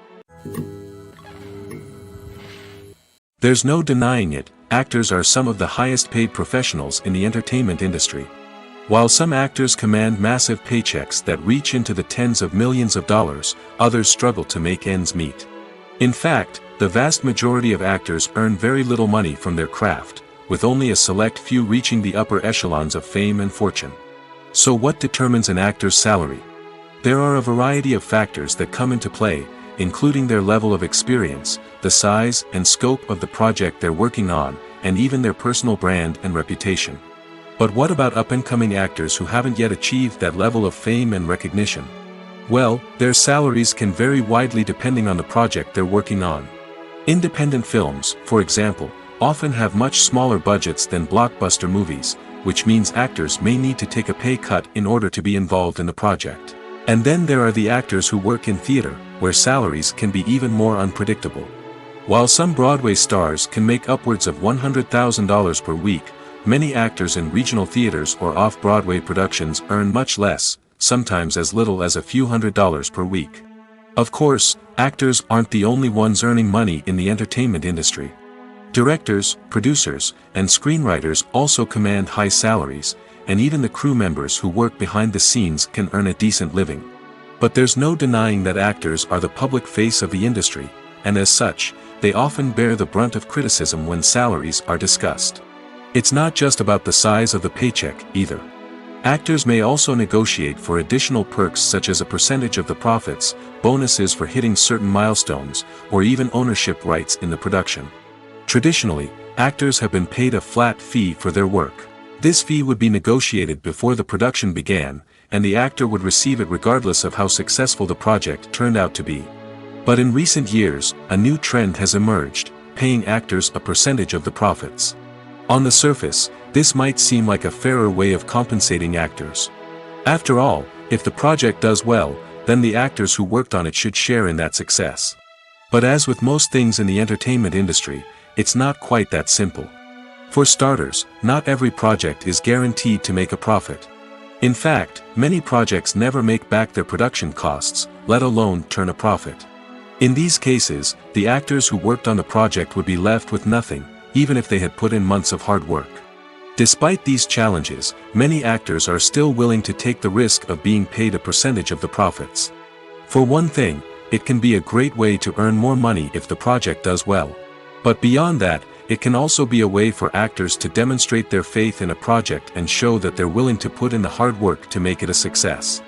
There's no denying it, actors are some of the highest paid professionals in the entertainment industry. While some actors command massive paychecks that reach into the tens of millions of dollars, others struggle to make ends meet. In fact, the vast majority of actors earn very little money from their craft, with only a select few reaching the upper echelons of fame and fortune. So what determines an actor's salary? There are a variety of factors that come into play, including their level of experience, the size and scope of the project they're working on, and even their personal brand and reputation. But what about up-and-coming actors who haven't yet achieved that level of fame and recognition? Well, their salaries can vary widely depending on the project they're working on. Independent films, for example, often have much smaller budgets than blockbuster movies, which means actors may need to take a pay cut in order to be involved in the project. And then there are the actors who work in theater, where salaries can be even more unpredictable. While some Broadway stars can make upwards of $100,000 per week, many actors in regional theaters or off-Broadway productions earn much less, sometimes as little as a few $100s per week. Of course, actors aren't the only ones earning money in the entertainment industry. Directors, producers, and screenwriters also command high salaries, and even the crew members who work behind the scenes can earn a decent living. But there's no denying that actors are the public face of the industry, and as such, they often bear the brunt of criticism when salaries are discussed. It's not just about the size of the paycheck, either. Actors may also negotiate for additional perks such as a percentage of the profits, bonuses for hitting certain milestones, or even ownership rights in the production. Traditionally, actors have been paid a flat fee for their work. This fee would be negotiated before the production began, and the actor would receive it regardless of how successful the project turned out to be. But in recent years, a new trend has emerged, paying actors a percentage of the profits. On the surface, this might seem like a fairer way of compensating actors. After all, if the project does well, then the actors who worked on it should share in that success. But as with most things in the entertainment industry, it's not quite that simple. For starters, not every project is guaranteed to make a profit. In fact, many projects never make back their production costs, let alone turn a profit. In these cases, the actors who worked on the project would be left with nothing, even if they had put in months of hard work. Despite these challenges, many actors are still willing to take the risk of being paid a percentage of the profits. For one thing, it can be a great way to earn more money if the project does well. But beyond that, it can also be a way for actors to demonstrate their faith in a project and show that they're willing to put in the hard work to make it a success.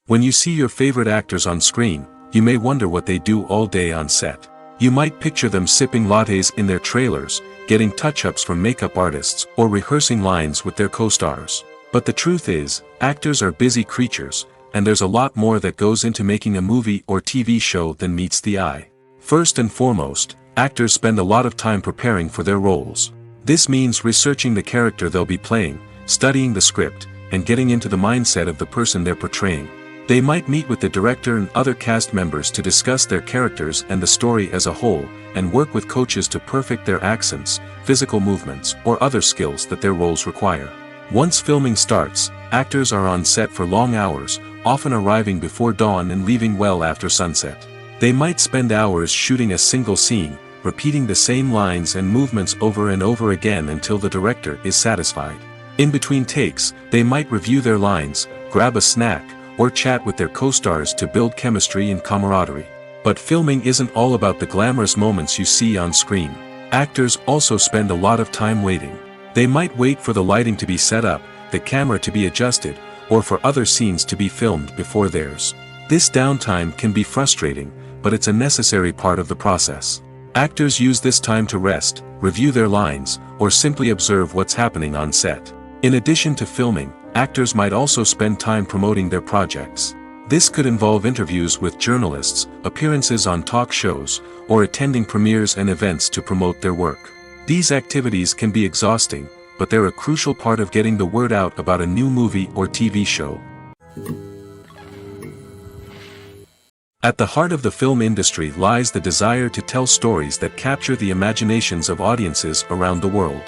When you see your favorite actors on screen, you may wonder what they do all day on set. You might picture them sipping lattes in their trailers, getting touch-ups from makeup artists, or rehearsing lines with their co-stars. But the truth is, actors are busy creatures, and there's a lot more that goes into making a movie or TV show than meets the eye. First and foremost, actors spend a lot of time preparing for their roles. This means researching the character they'll be playing, studying the script, and getting into the mindset of the person they're portraying. They might meet with the director and other cast members to discuss their characters and the story as a whole, and work with coaches to perfect their accents, physical movements, or other skills that their roles require. Once filming starts, actors are on set for long hours, often arriving before dawn and leaving well after sunset. They might spend hours shooting a single scene, repeating the same lines and movements over and over again until the director is satisfied. In between takes, they might review their lines, grab a snack, or chat with their co-stars to build chemistry and camaraderie. But filming isn't all about the glamorous moments you see on screen. Actors also spend a lot of time waiting. They might wait for the lighting to be set up, the camera to be adjusted, or for other scenes to be filmed before theirs. This downtime can be frustrating, but it's a necessary part of the process. Actors use this time to rest, review their lines, or simply observe what's happening on set. In addition to filming, actors might also spend time promoting their projects. This could involve interviews with journalists, appearances on talk shows, or attending premieres and events to promote their work. These activities can be exhausting, but they're a crucial part of getting the word out about a new movie or TV show. At the heart of the film industry lies the desire to tell stories that capture the imaginations of audiences around the world.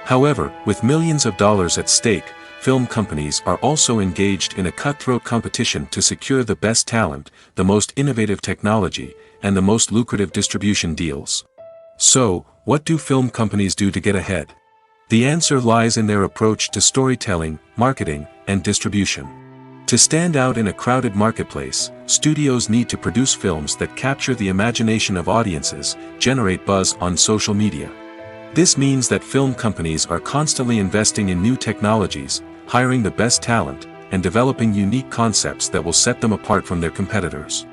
However, with millions of dollars at stake, film companies are also engaged in a cutthroat competition to secure the best talent, the most innovative technology, and the most lucrative distribution deals. So, what do film companies do to get ahead? The answer lies in their approach to storytelling, marketing, and distribution. To stand out in a crowded marketplace, studios need to produce films that capture the imagination of audiences, generate buzz on social media. This means that film companies are constantly investing in new technologies, hiring the best talent, and developing unique concepts that will set them apart from their competitors.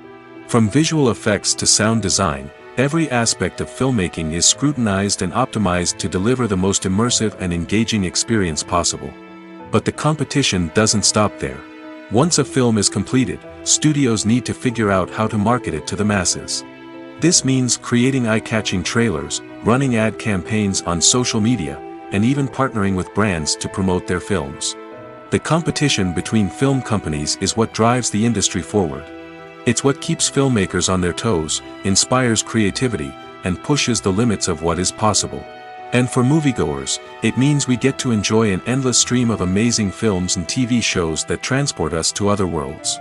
From visual effects to sound design, every aspect of filmmaking is scrutinized and optimized to deliver the most immersive and engaging experience possible. But the competition doesn't stop there. Once a film is completed, studios need to figure out how to market it to the masses. This means creating eye-catching trailers, running ad campaigns on social media, and even partnering with brands to promote their films. The competition between film companies is what drives the industry forward. It's what keeps filmmakers on their toes, inspires creativity, and pushes the limits of what is possible. And for moviegoers, it means we get to enjoy an endless stream of amazing films and TV shows that transport us to other worlds.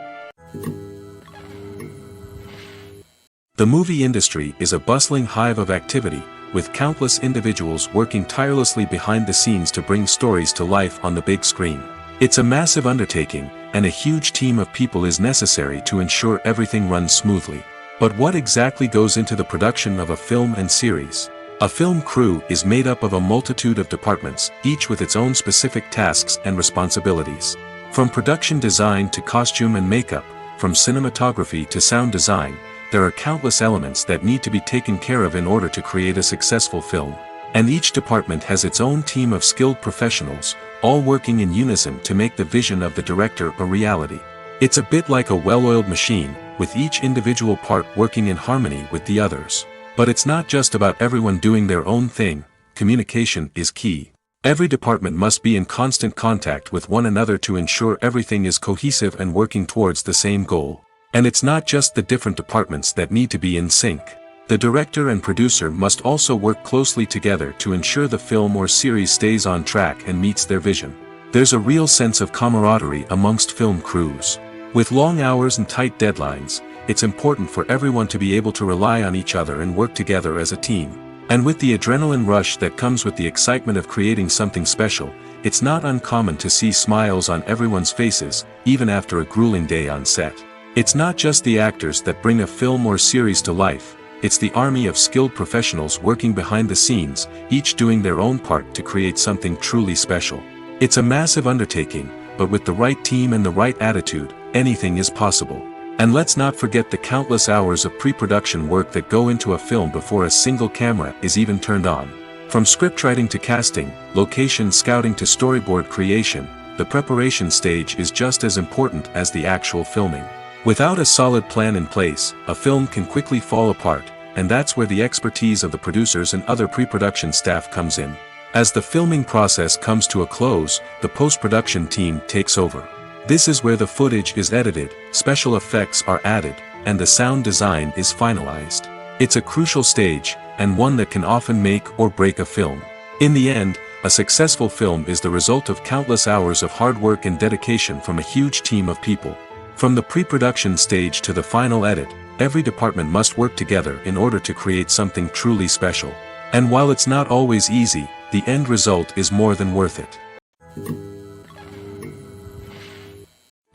The movie industry is a bustling hive of activity, with countless individuals working tirelessly behind the scenes to bring stories to life on the big screen. It's a massive undertaking, and a huge team of people is necessary to ensure everything runs smoothly. But what exactly goes into the production of a film and series? A film crew is made up of a multitude of departments, each with its own specific tasks and responsibilities. From production design to costume and makeup, from cinematography to sound design, there are countless elements that need to be taken care of in order to create a successful film. And each department has its own team of skilled professionals, all working in unison to make the vision of the director a reality. It's a bit like a well-oiled machine, with each individual part working in harmony with the others. But it's not just about everyone doing their own thing. Communication is key. Every department must be in constant contact with one another to ensure everything is cohesive and working towards the same goal. And it's not just the different departments that need to be in sync. The director and producer must also work closely together to ensure the film or series stays on track and meets their vision. There's a real sense of camaraderie amongst film crews. With long hours and tight deadlines, it's important for everyone to be able to rely on each other and work together as a team. And with the adrenaline rush that comes with the excitement of creating something special, it's not uncommon to see smiles on everyone's faces, even after a grueling day on set. It's not just the actors that bring a film or series to life, it's the army of skilled professionals working behind the scenes, each doing their own part to create something truly special. It's a massive undertaking, but with the right team and the right attitude, anything is possible. And let's not forget the countless hours of pre-production work that go into a film before a single camera is even turned on. From scriptwriting to casting, location scouting to storyboard creation, the preparation stage is just as important as the actual filming. Without a solid plan in place, a film can quickly fall apart, and that's where the expertise of the producers and other pre-production staff comes in. As the filming process comes to a close, the post-production team takes over. This is where the footage is edited, special effects are added, and the sound design is finalized. It's a crucial stage, and one that can often make or break a film. In the end, a successful film is the result of countless hours of hard work and dedication from a huge team of people. From the pre-production stage to the final edit, every department must work together in order to create something truly special. And while it's not always easy, the end result is more than worth it.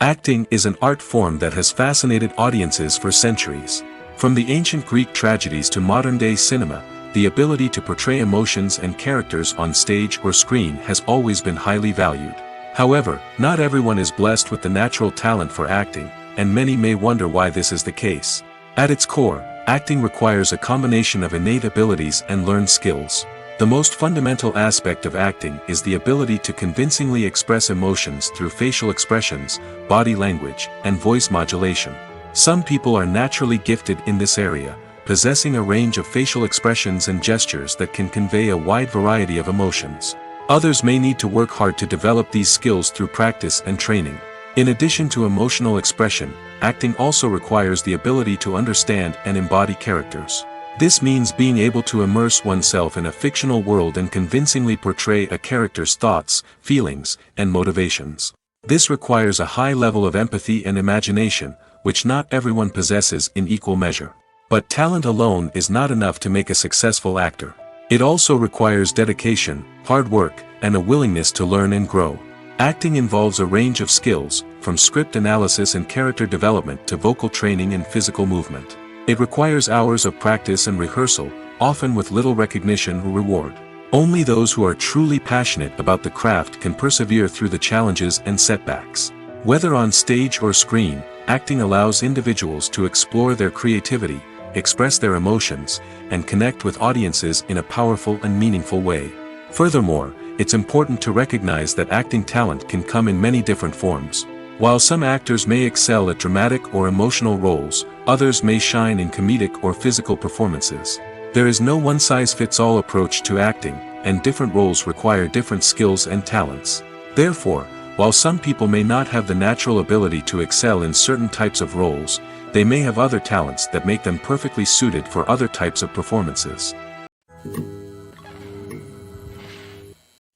Acting is an art form that has fascinated audiences for centuries. From the ancient Greek tragedies to modern-day cinema, the ability to portray emotions and characters on stage or screen has always been highly valued. However, not everyone is blessed with the natural talent for acting, and many may wonder why this is the case. At its core, acting requires a combination of innate abilities and learned skills. The most fundamental aspect of acting is the ability to convincingly express emotions through facial expressions, body language, and voice modulation. Some people are naturally gifted in this area, possessing a range of facial expressions and gestures that can convey a wide variety of emotions. Others may need to work hard to develop these skills through practice and training. In addition to emotional expression, acting also requires the ability to understand and embody characters. This means being able to immerse oneself in a fictional world and convincingly portray a character's thoughts, feelings, and motivations. This requires a high level of empathy and imagination, which not everyone possesses in equal measure. But talent alone is not enough to make a successful actor. It also requires dedication, hard work, and a willingness to learn and grow. Acting involves a range of skills, from script analysis and character development to vocal training and physical movement. It requires hours of practice and rehearsal, often with little recognition or reward. Only those who are truly passionate about the craft can persevere through the challenges and setbacks. Whether on stage or screen, acting allows individuals to explore their creativity, express their emotions, and connect with audiences in a powerful and meaningful way. Furthermore, it's important to recognize that acting talent can come in many different forms. While some actors may excel at dramatic or emotional roles, others may shine in comedic or physical performances. There is no one-size-fits-all approach to acting, and different roles require different skills and talents. Therefore, while some people may not have the natural ability to excel in certain types of roles, they may have other talents that make them perfectly suited for other types of performances.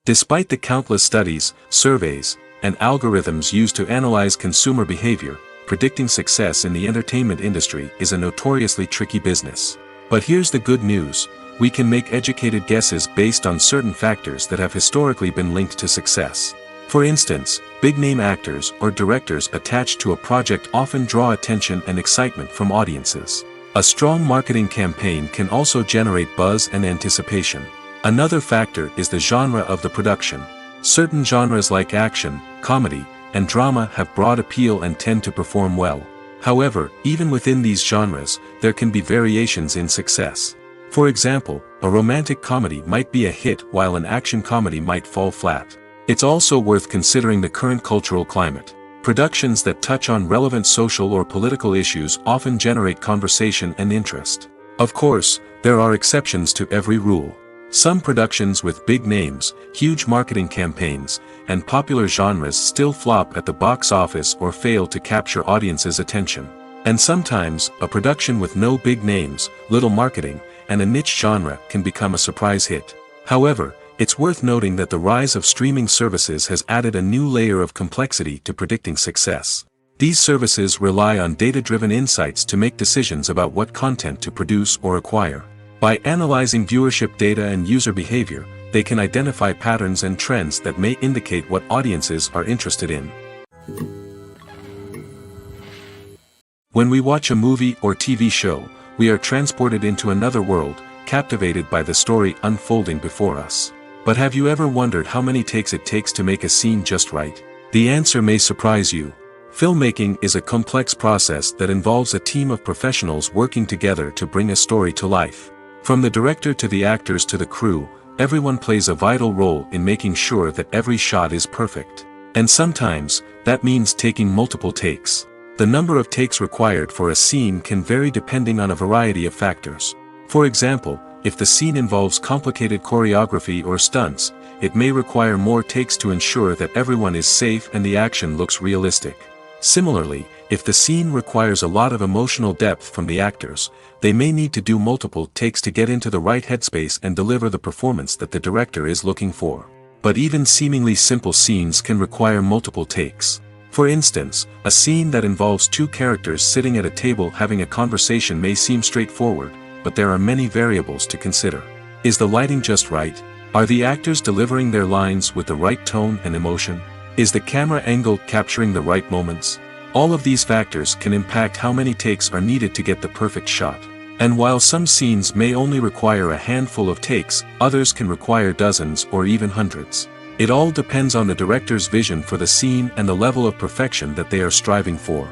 Despite the countless studies, surveys, and algorithms used to analyze consumer behavior, predicting success in the entertainment industry is a notoriously tricky business. But here's the good news: we can make educated guesses based on certain factors that have historically been linked to success. For instance, big-name actors or directors attached to a project often draw attention and excitement from audiences. A strong marketing campaign can also generate buzz and anticipation. Another factor is the genre of the production. Certain genres like action, comedy, and drama have broad appeal and tend to perform well. However, even within these genres, there can be variations in success. For example, a romantic comedy might be a hit while an action comedy might fall flat. It's also worth considering the current cultural climate. Productions that touch on relevant social or political issues often generate conversation and interest. Of course, there are exceptions to every rule. Some productions with big names, huge marketing campaigns, and popular genres still flop at the box office or fail to capture audiences' attention. And sometimes, a production with no big names, little marketing, and a niche genre can become a surprise hit. However, it's worth noting that the rise of streaming services has added a new layer of complexity to predicting success. These services rely on data-driven insights to make decisions about what content to produce or acquire. By analyzing viewership data and user behavior, they can identify patterns and trends that may indicate what audiences are interested in. When we watch a movie or TV show, we are transported into another world, captivated by the story unfolding before us. But have you ever wondered how many takes it takes to make a scene just right? The answer may surprise you. Filmmaking is a complex process that involves a team of professionals working together to bring a story to life. From the director to the actors to the crew, everyone plays a vital role in making sure that every shot is perfect. And sometimes, that means taking multiple takes. The number of takes required for a scene can vary depending on a variety of factors. For example, if the scene involves complicated choreography or stunts, it may require more takes to ensure that everyone is safe and the action looks realistic. Similarly, if the scene requires a lot of emotional depth from the actors, they may need to do multiple takes to get into the right headspace and deliver the performance that the director is looking for. But even seemingly simple scenes can require multiple takes. For instance, a scene that involves two characters sitting at a table having a conversation may seem straightforward, but there are many variables to consider. Is the lighting just right? Are the actors delivering their lines with the right tone and emotion? Is the camera angle capturing the right moments? All of these factors can impact how many takes are needed to get the perfect shot. And while some scenes may only require a handful of takes, others can require dozens or even hundreds. It all depends on the director's vision for the scene and the level of perfection that they are striving for.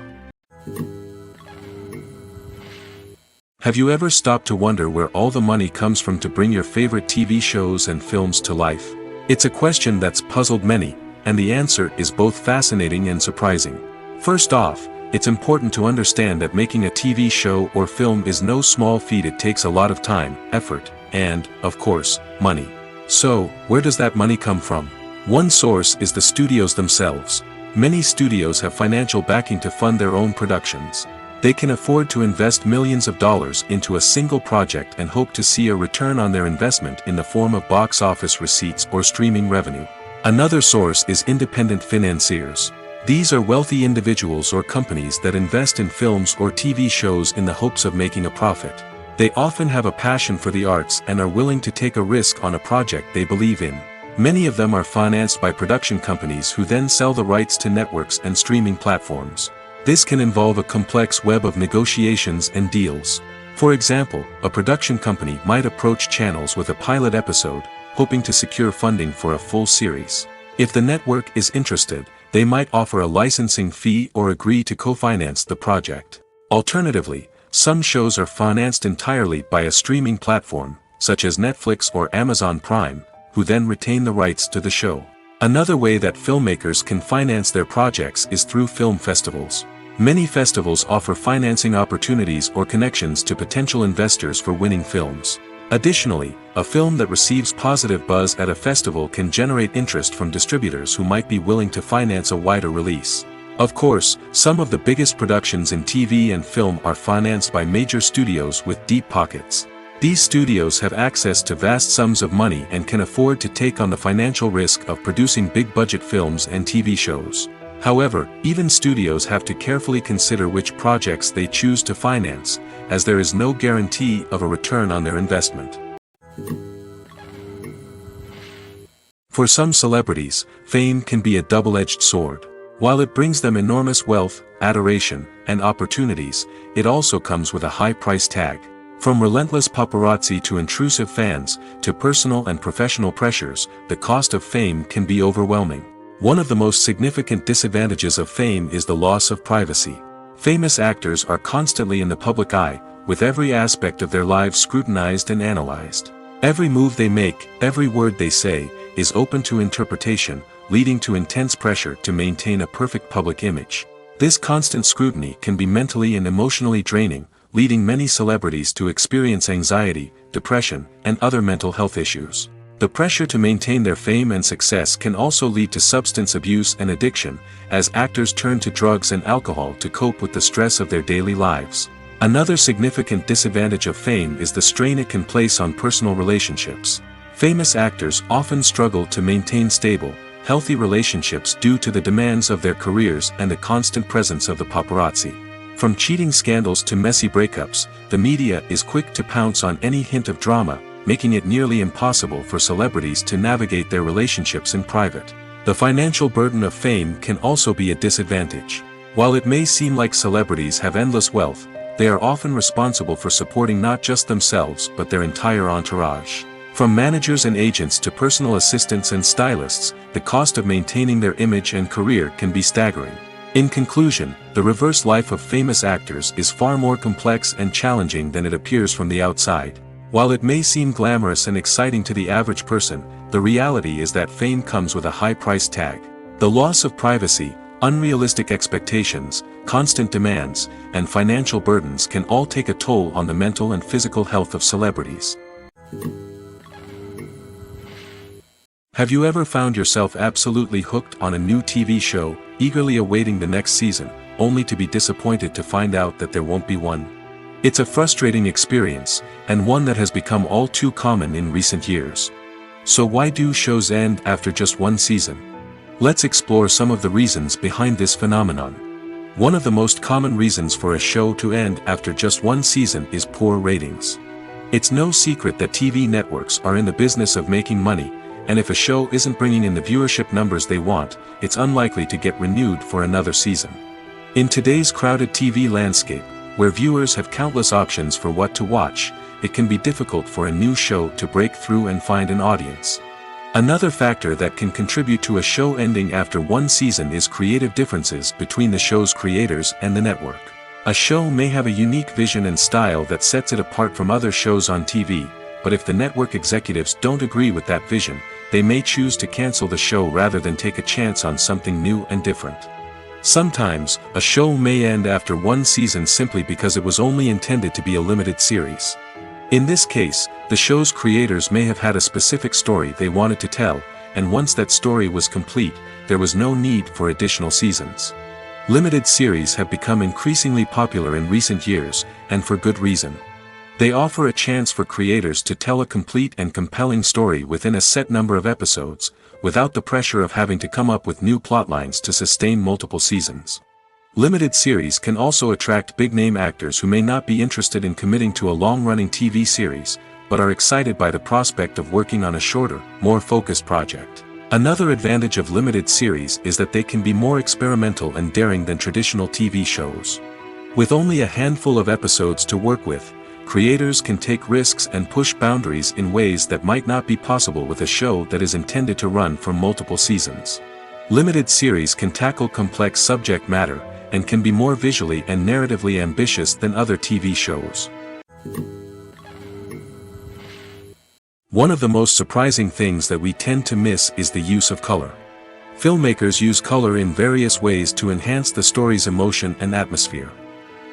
Have you ever stopped to wonder where all the money comes from to bring your favorite TV shows and films to life? It's a question that's puzzled many, and the answer is both fascinating and surprising. First off, it's important to understand that making a TV show or film is no small feat. It takes a lot of time, effort, and, of course, money. So, where does that money come from? One source is the studios themselves. Many studios have financial backing to fund their own productions. They can afford to invest millions of dollars into a single project and hope to see a return on their investment in the form of box office receipts or streaming revenue. Another source is independent financiers. These are wealthy individuals or companies that invest in films or TV shows in the hopes of making a profit. They often have a passion for the arts and are willing to take a risk on a project they believe in. Many of them are financed by production companies who then sell the rights to networks and streaming platforms. This can involve a complex web of negotiations and deals. For example, a production company might approach channels with a pilot episode, hoping to secure funding for a full series. If the network is interested, they might offer a licensing fee or agree to co-finance the project. Alternatively, some shows are financed entirely by a streaming platform, such as Netflix or Amazon Prime, who then retain the rights to the show. Another way that filmmakers can finance their projects is through film festivals. Many festivals offer financing opportunities or connections to potential investors for winning films. Additionally, a film that receives positive buzz at a festival can generate interest from distributors who might be willing to finance a wider release. Of course, some of the biggest productions in TV and film are financed by major studios with deep pockets. These studios have access to vast sums of money and can afford to take on the financial risk of producing big-budget films and TV shows. However, even studios have to carefully consider which projects they choose to finance, as there is no guarantee of a return on their investment. For some celebrities, fame can be a double-edged sword. While it brings them enormous wealth, adoration, and opportunities, it also comes with a high price tag. From relentless paparazzi to intrusive fans, to personal and professional pressures, the cost of fame can be overwhelming. One of the most significant disadvantages of fame is the loss of privacy. Famous actors are constantly in the public eye, with every aspect of their lives scrutinized and analyzed. Every move they make, every word they say, is open to interpretation, leading to intense pressure to maintain a perfect public image. This constant scrutiny can be mentally and emotionally draining, leading many celebrities to experience anxiety, depression, and other mental health issues. The pressure to maintain their fame and success can also lead to substance abuse and addiction, as actors turn to drugs and alcohol to cope with the stress of their daily lives. Another significant disadvantage of fame is the strain it can place on personal relationships. Famous actors often struggle to maintain stable, healthy relationships due to the demands of their careers and the constant presence of the paparazzi. From cheating scandals to messy breakups, the media is quick to pounce on any hint of drama, making it nearly impossible for celebrities to navigate their relationships in private. The financial burden of fame can also be a disadvantage. While it may seem like celebrities have endless wealth, they are often responsible for supporting not just themselves but their entire entourage. From managers and agents to personal assistants and stylists, the cost of maintaining their image and career can be staggering. In conclusion, the reverse life of famous actors is far more complex and challenging than it appears from the outside. While it may seem glamorous and exciting to the average person, the reality is that fame comes with a high price tag. The loss of privacy, unrealistic expectations, constant demands, and financial burdens can all take a toll on the mental and physical health of celebrities. Have you ever found yourself absolutely hooked on a new TV show, eagerly awaiting the next season, only to be disappointed to find out that there won't be one? It's a frustrating experience, and one that has become all too common in recent years. So why do shows end after just one season? Let's explore some of the reasons behind this phenomenon. One of the most common reasons for a show to end after just one season is poor ratings. It's no secret that TV networks are in the business of making money, and if a show isn't bringing in the viewership numbers they want, it's unlikely to get renewed for another season. In today's crowded TV landscape, where viewers have countless options for what to watch, it can be difficult for a new show to break through and find an audience. Another factor that can contribute to a show ending after one season is creative differences between the show's creators and the network. A show may have a unique vision and style that sets it apart from other shows on TV, but if the network executives don't agree with that vision, they may choose to cancel the show rather than take a chance on something new and different. Sometimes, a show may end after one season simply because it was only intended to be a limited series. In this case, the show's creators may have had a specific story they wanted to tell, and once that story was complete, there was no need for additional seasons. Limited series have become increasingly popular in recent years, and for good reason. They offer a chance for creators to tell a complete and compelling story within a set number of episodes, without the pressure of having to come up with new plotlines to sustain multiple seasons. Limited series can also attract big-name actors who may not be interested in committing to a long-running TV series, but are excited by the prospect of working on a shorter, more focused project. Another advantage of limited series is that they can be more experimental and daring than traditional TV shows. With only a handful of episodes to work with, creators can take risks and push boundaries in ways that might not be possible with a show that is intended to run for multiple seasons. Limited series can tackle complex subject matter, and can be more visually and narratively ambitious than other TV shows. One of the most surprising things that we tend to miss is the use of color. Filmmakers use color in various ways to enhance the story's emotion and atmosphere.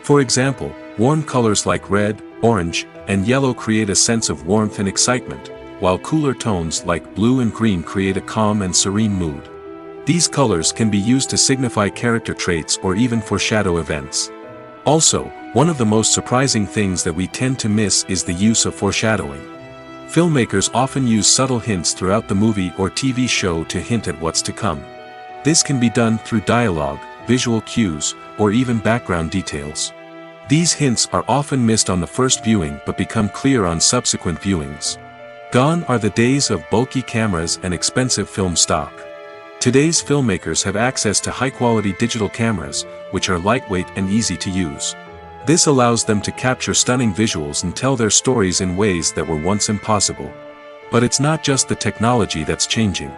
For example, warm colors like red, orange, and yellow create a sense of warmth and excitement, while cooler tones like blue and green create a calm and serene mood. These colors can be used to signify character traits or even foreshadow events. Also, one of the most surprising things that we tend to miss is the use of foreshadowing. Filmmakers often use subtle hints throughout the movie or TV show to hint at what's to come. This can be done through dialogue, visual cues, or even background details. These hints are often missed on the first viewing but become clear on subsequent viewings. Gone are the days of bulky cameras and expensive film stock. Today's filmmakers have access to high-quality digital cameras, which are lightweight and easy to use. This allows them to capture stunning visuals and tell their stories in ways that were once impossible. But it's not just the technology that's changing.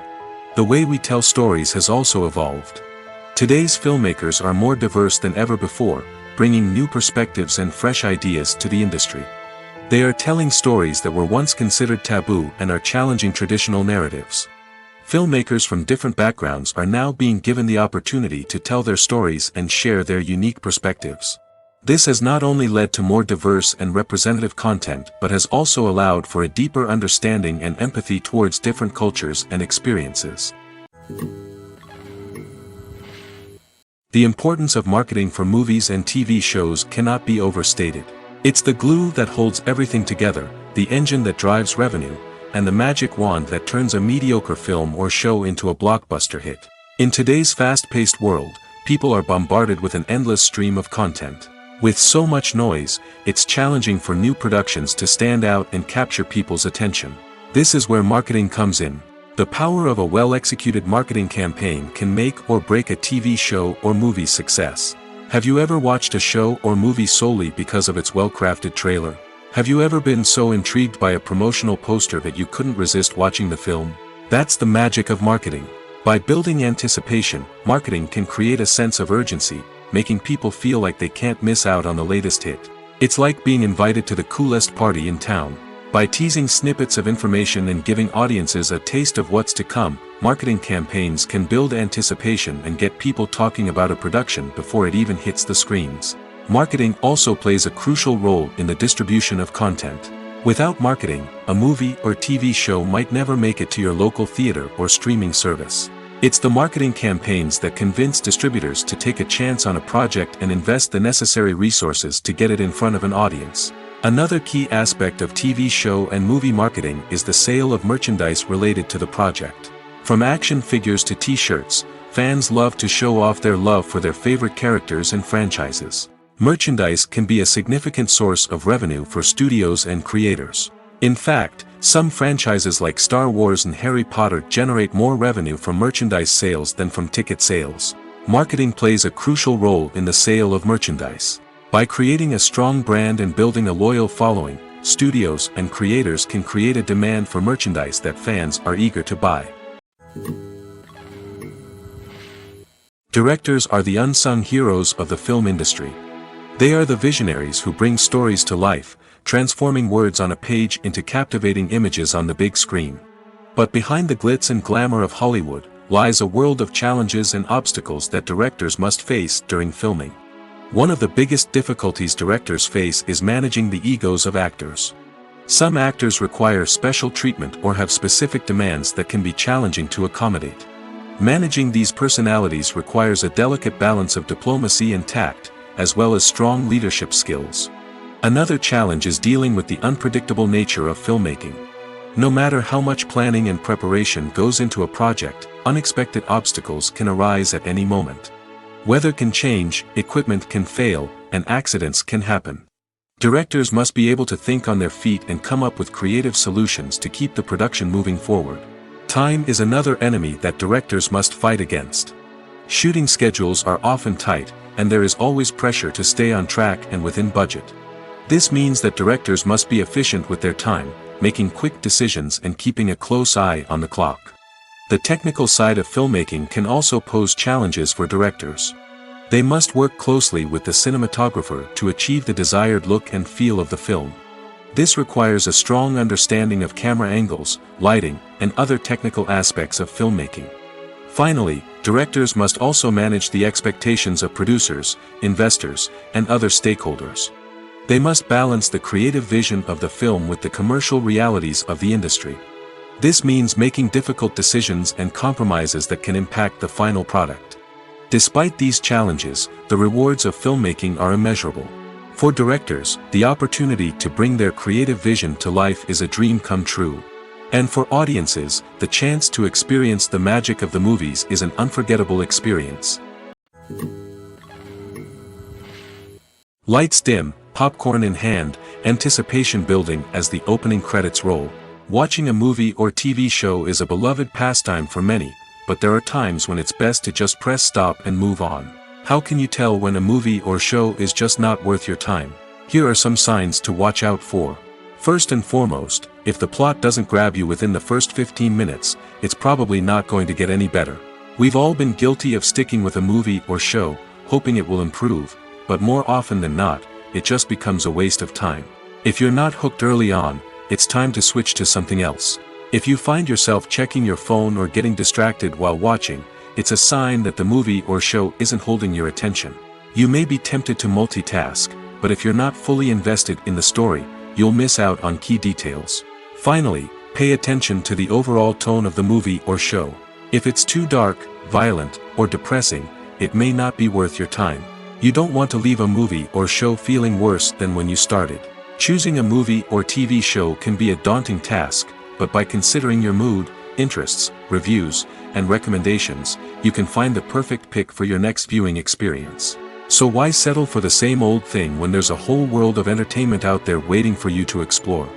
The way we tell stories has also evolved. Today's filmmakers are more diverse than ever before, bringing new perspectives and fresh ideas to the industry. They are telling stories that were once considered taboo and are challenging traditional narratives. Filmmakers from different backgrounds are now being given the opportunity to tell their stories and share their unique perspectives. This has not only led to more diverse and representative content but has also allowed for a deeper understanding and empathy towards different cultures and experiences. The importance of marketing for movies and TV shows cannot be overstated. It's the glue that holds everything together, the engine that drives revenue, and the magic wand that turns a mediocre film or show into a blockbuster hit. In today's fast-paced world, people are bombarded with an endless stream of content. With so much noise, it's challenging for new productions to stand out and capture people's attention. This is where marketing comes in. The power of a well-executed marketing campaign can make or break a TV show or movie's success. Have you ever watched a show or movie solely because of its well-crafted trailer? Have you ever been so intrigued by a promotional poster that you couldn't resist watching the film? That's the magic of marketing. By building anticipation, marketing can create a sense of urgency, making people feel like they can't miss out on the latest hit. It's like being invited to the coolest party in town. By teasing snippets of information and giving audiences a taste of what's to come, marketing campaigns can build anticipation and get people talking about a production before it even hits the screens. Marketing also plays a crucial role in the distribution of content. Without marketing, a movie or TV show might never make it to your local theater or streaming service. It's the marketing campaigns that convince distributors to take a chance on a project and invest the necessary resources to get it in front of an audience. Another key aspect of TV show and movie marketing is the sale of merchandise related to the project. From action figures to t-shirts, fans love to show off their love for their favorite characters and franchises. Merchandise can be a significant source of revenue for studios and creators. In fact, some franchises like Star Wars and Harry Potter generate more revenue from merchandise sales than from ticket sales. Marketing plays a crucial role in the sale of merchandise. By creating a strong brand and building a loyal following, studios and creators can create a demand for merchandise that fans are eager to buy. Directors are the unsung heroes of the film industry. They are the visionaries who bring stories to life, transforming words on a page into captivating images on the big screen. But behind the glitz and glamour of Hollywood, lies a world of challenges and obstacles that directors must face during filming. One of the biggest difficulties directors face is managing the egos of actors. Some actors require special treatment or have specific demands that can be challenging to accommodate. Managing these personalities requires a delicate balance of diplomacy and tact, as well as strong leadership skills. Another challenge is dealing with the unpredictable nature of filmmaking. No matter how much planning and preparation goes into a project, unexpected obstacles can arise at any moment. Weather can change, equipment can fail, and accidents can happen. Directors must be able to think on their feet and come up with creative solutions to keep the production moving forward. Time is another enemy that directors must fight against. Shooting schedules are often tight, and there is always pressure to stay on track and within budget. This means that directors must be efficient with their time, making quick decisions and keeping a close eye on the clock. The technical side of filmmaking can also pose challenges for directors. They must work closely with the cinematographer to achieve the desired look and feel of the film. This requires a strong understanding of camera angles, lighting, and other technical aspects of filmmaking. Finally, directors must also manage the expectations of producers, investors, and other stakeholders. They must balance the creative vision of the film with the commercial realities of the industry. This means making difficult decisions and compromises that can impact the final product. Despite these challenges, the rewards of filmmaking are immeasurable. For directors, the opportunity to bring their creative vision to life is a dream come true. And for audiences, the chance to experience the magic of the movies is an unforgettable experience. Lights dim, popcorn in hand, anticipation building as the opening credits roll. Watching a movie or TV show is a beloved pastime for many, but there are times when it's best to just press stop and move on. How can you tell when a movie or show is just not worth your time? Here are some signs to watch out for. First and foremost, if the plot doesn't grab you within the first 15 minutes, it's probably not going to get any better. We've all been guilty of sticking with a movie or show, hoping it will improve, but more often than not, it just becomes a waste of time. If you're not hooked early on, it's time to switch to something else. If you find yourself checking your phone or getting distracted while watching, it's a sign that the movie or show isn't holding your attention. You may be tempted to multitask, but if you're not fully invested in the story, you'll miss out on key details. Finally, pay attention to the overall tone of the movie or show. If it's too dark, violent, or depressing, it may not be worth your time. You don't want to leave a movie or show feeling worse than when you started. Choosing a movie or TV show can be a daunting task, but by considering your mood, interests, reviews, and recommendations, you can find the perfect pick for your next viewing experience. So why settle for the same old thing when there's a whole world of entertainment out there waiting for you to explore?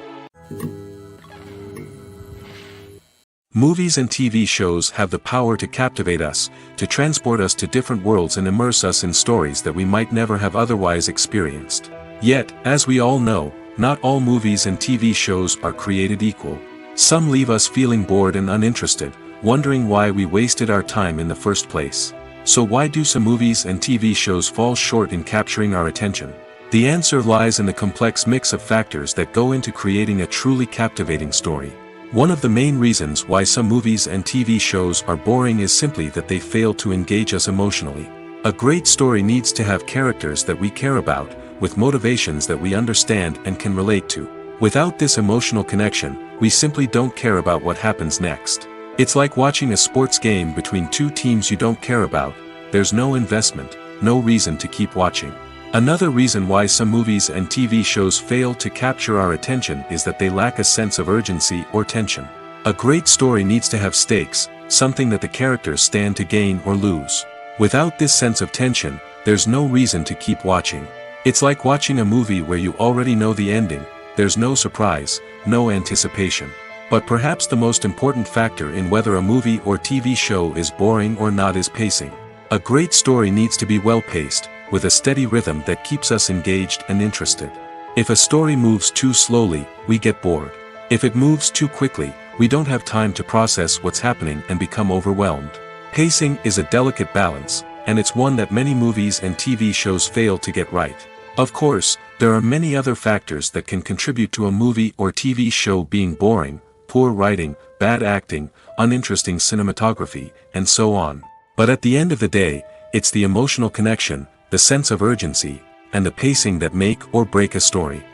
Movies and TV shows have the power to captivate us, to transport us to different worlds and immerse us in stories that we might never have otherwise experienced. Yet, as we all know, not all movies and TV shows are created equal. Some leave us feeling bored and uninterested, wondering why we wasted our time in the first place. So why do some movies and TV shows fall short in capturing our attention? The answer lies in the complex mix of factors that go into creating a truly captivating story. One of the main reasons why some movies and TV shows are boring is simply that they fail to engage us emotionally. A great story needs to have characters that we care about, with motivations that we understand and can relate to. Without this emotional connection, we simply don't care about what happens next. It's like watching a sports game between two teams you don't care about. There's no investment, no reason to keep watching. Another reason why some movies and TV shows fail to capture our attention is that they lack a sense of urgency or tension. A great story needs to have stakes, something that the characters stand to gain or lose. Without this sense of tension, there's no reason to keep watching. It's like watching a movie where you already know the ending. There's no surprise, no anticipation. But perhaps the most important factor in whether a movie or TV show is boring or not is pacing. A great story needs to be well-paced, with a steady rhythm that keeps us engaged and interested. If a story moves too slowly, we get bored. If it moves too quickly, we don't have time to process what's happening and become overwhelmed. Pacing is a delicate balance, and it's one that many movies and TV shows fail to get right. Of course, there are many other factors that can contribute to a movie or TV show being boring: poor writing, bad acting, uninteresting cinematography, and so on. But at the end of the day, it's the emotional connection, the sense of urgency, and the pacing that make or break a story.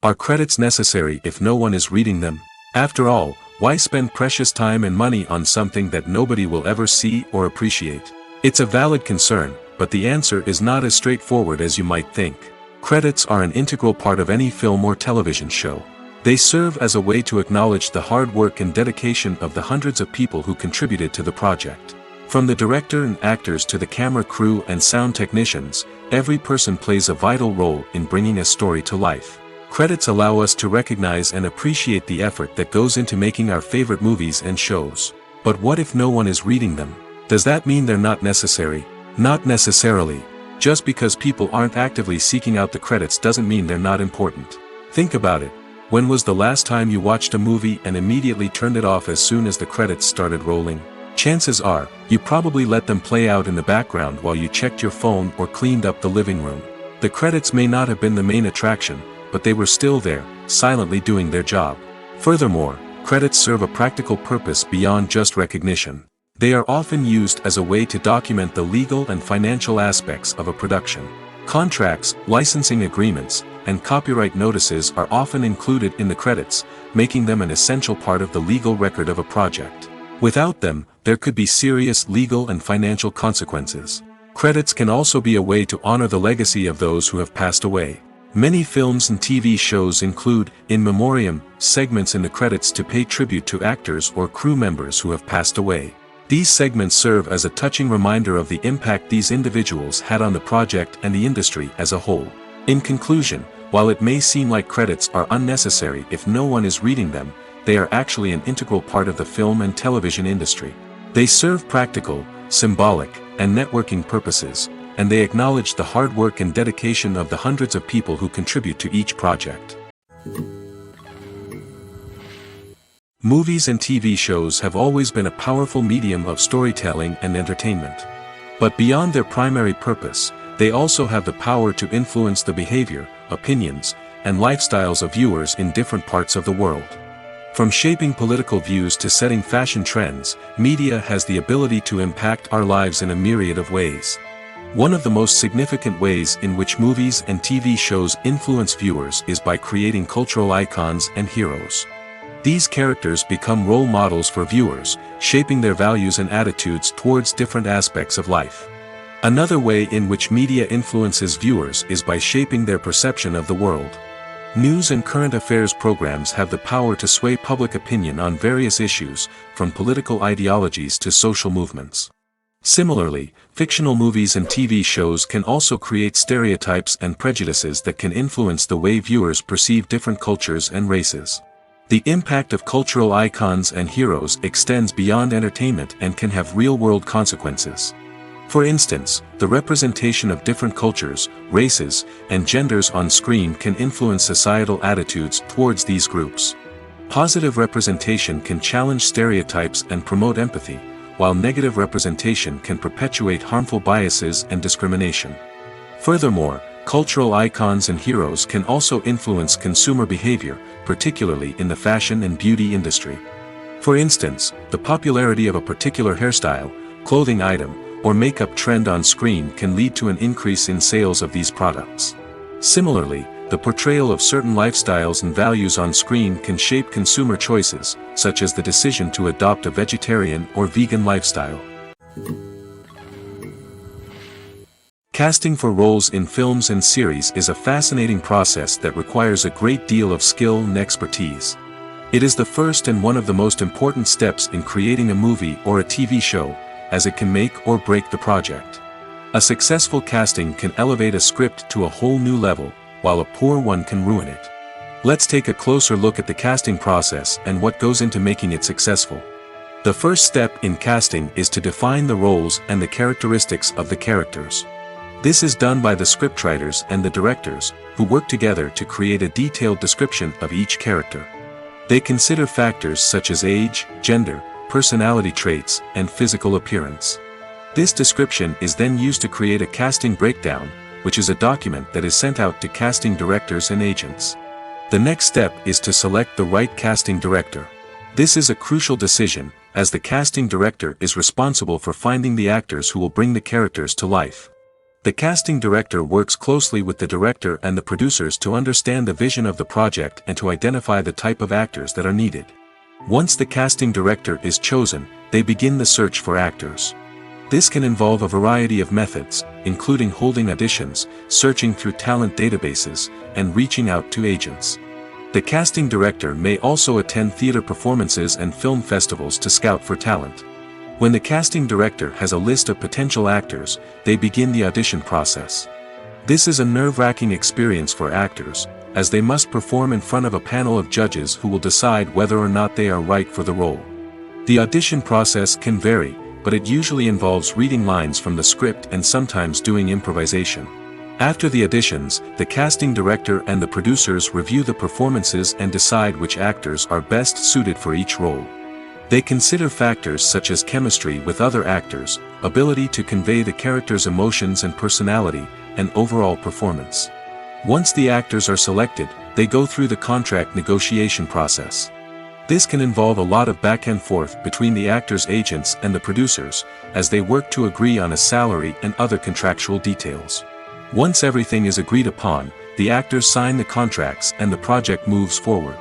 Are credits necessary if no one is reading them? After all, why spend precious time and money on something that nobody will ever see or appreciate? It's a valid concern, but the answer is not as straightforward as you might think. Credits are an integral part of any film or television show. They serve as a way to acknowledge the hard work and dedication of the hundreds of people who contributed to the project. From the director and actors to the camera crew and sound technicians, every person plays a vital role in bringing a story to life. Credits allow us to recognize and appreciate the effort that goes into making our favorite movies and shows. But what if no one is reading them? Does that mean they're not necessary? Not necessarily. Just because people aren't actively seeking out the credits doesn't mean they're not important. Think about it. When was the last time you watched a movie and immediately turned it off as soon as the credits started rolling? Chances are, you probably let them play out in the background while you checked your phone or cleaned up the living room. The credits may not have been the main attraction, but they were still there, silently doing their job. Furthermore, credits serve a practical purpose beyond just recognition. They are often used as a way to document the legal and financial aspects of a production. Contracts, licensing agreements, and copyright notices are often included in the credits, making them an essential part of the legal record of a project. Without them, there could be serious legal and financial consequences. Credits can also be a way to honor the legacy of those who have passed away. Many films and TV shows include in memoriam segments in the credits to pay tribute to actors or crew members who have passed away. These segments serve as a touching reminder of the impact these individuals had on the project and the industry as a whole. In conclusion, while it may seem like credits are unnecessary if no one is reading them, they are actually an integral part of the film and television industry. They serve practical, symbolic, and networking purposes, and they acknowledge the hard work and dedication of the hundreds of people who contribute to each project. Movies and TV shows have always been a powerful medium of storytelling and entertainment. But beyond their primary purpose, they also have the power to influence the behavior, opinions, and lifestyles of viewers in different parts of the world. From shaping political views to setting fashion trends, media has the ability to impact our lives in a myriad of ways. One of the most significant ways in which movies and TV shows influence viewers is by creating cultural icons and heroes. These characters become role models for viewers, shaping their values and attitudes towards different aspects of life. Another way in which media influences viewers is by shaping their perception of the world. News and current affairs programs have the power to sway public opinion on various issues, from political ideologies to social movements. Similarly, fictional movies and TV shows can also create stereotypes and prejudices that can influence the way viewers perceive different cultures and races. The impact of cultural icons and heroes extends beyond entertainment and can have real-world consequences. For instance, the representation of different cultures, races, and genders on screen can influence societal attitudes towards these groups. Positive representation can challenge stereotypes and promote empathy, while negative representation can perpetuate harmful biases and discrimination. Furthermore, cultural icons and heroes can also influence consumer behavior, particularly in the fashion and beauty industry. For instance, the popularity of a particular hairstyle, clothing item, or makeup trend on screen can lead to an increase in sales of these products. Similarly, the portrayal of certain lifestyles and values on screen can shape consumer choices, such as the decision to adopt a vegetarian or vegan lifestyle. Casting for roles in films and series is a fascinating process that requires a great deal of skill and expertise. It is the first and one of the most important steps in creating a movie or a TV show, as it can make or break the project. A successful casting can elevate a script to a whole new level, while a poor one can ruin it. Let's take a closer look at the casting process and what goes into making it successful. The first step in casting is to define the roles and the characteristics of the characters. This is done by the scriptwriters and the directors, who work together to create a detailed description of each character. They consider factors such as age, gender, personality traits, and physical appearance. This description is then used to create a casting breakdown, which is a document that is sent out to casting directors and agents. The next step is to select the right casting director. This is a crucial decision, as the casting director is responsible for finding the actors who will bring the characters to life. The casting director works closely with the director and the producers to understand the vision of the project and to identify the type of actors that are needed. Once the casting director is chosen, they begin the search for actors. This can involve a variety of methods, including holding auditions, searching through talent databases, and reaching out to agents. The casting director may also attend theater performances and film festivals to scout for talent. When the casting director has a list of potential actors, they begin the audition process. This is a nerve-wracking experience for actors, as they must perform in front of a panel of judges who will decide whether or not they are right for the role. The audition process can vary, but it usually involves reading lines from the script and sometimes doing improvisation. After the auditions, the casting director and the producers review the performances and decide which actors are best suited for each role. They consider factors such as chemistry with other actors, ability to convey the character's emotions and personality, and overall performance. Once the actors are selected, they go through the contract negotiation process. This can involve a lot of back and forth between the actors' agents and the producers, as they work to agree on a salary and other contractual details. Once everything is agreed upon, the actors sign the contracts and the project moves forward.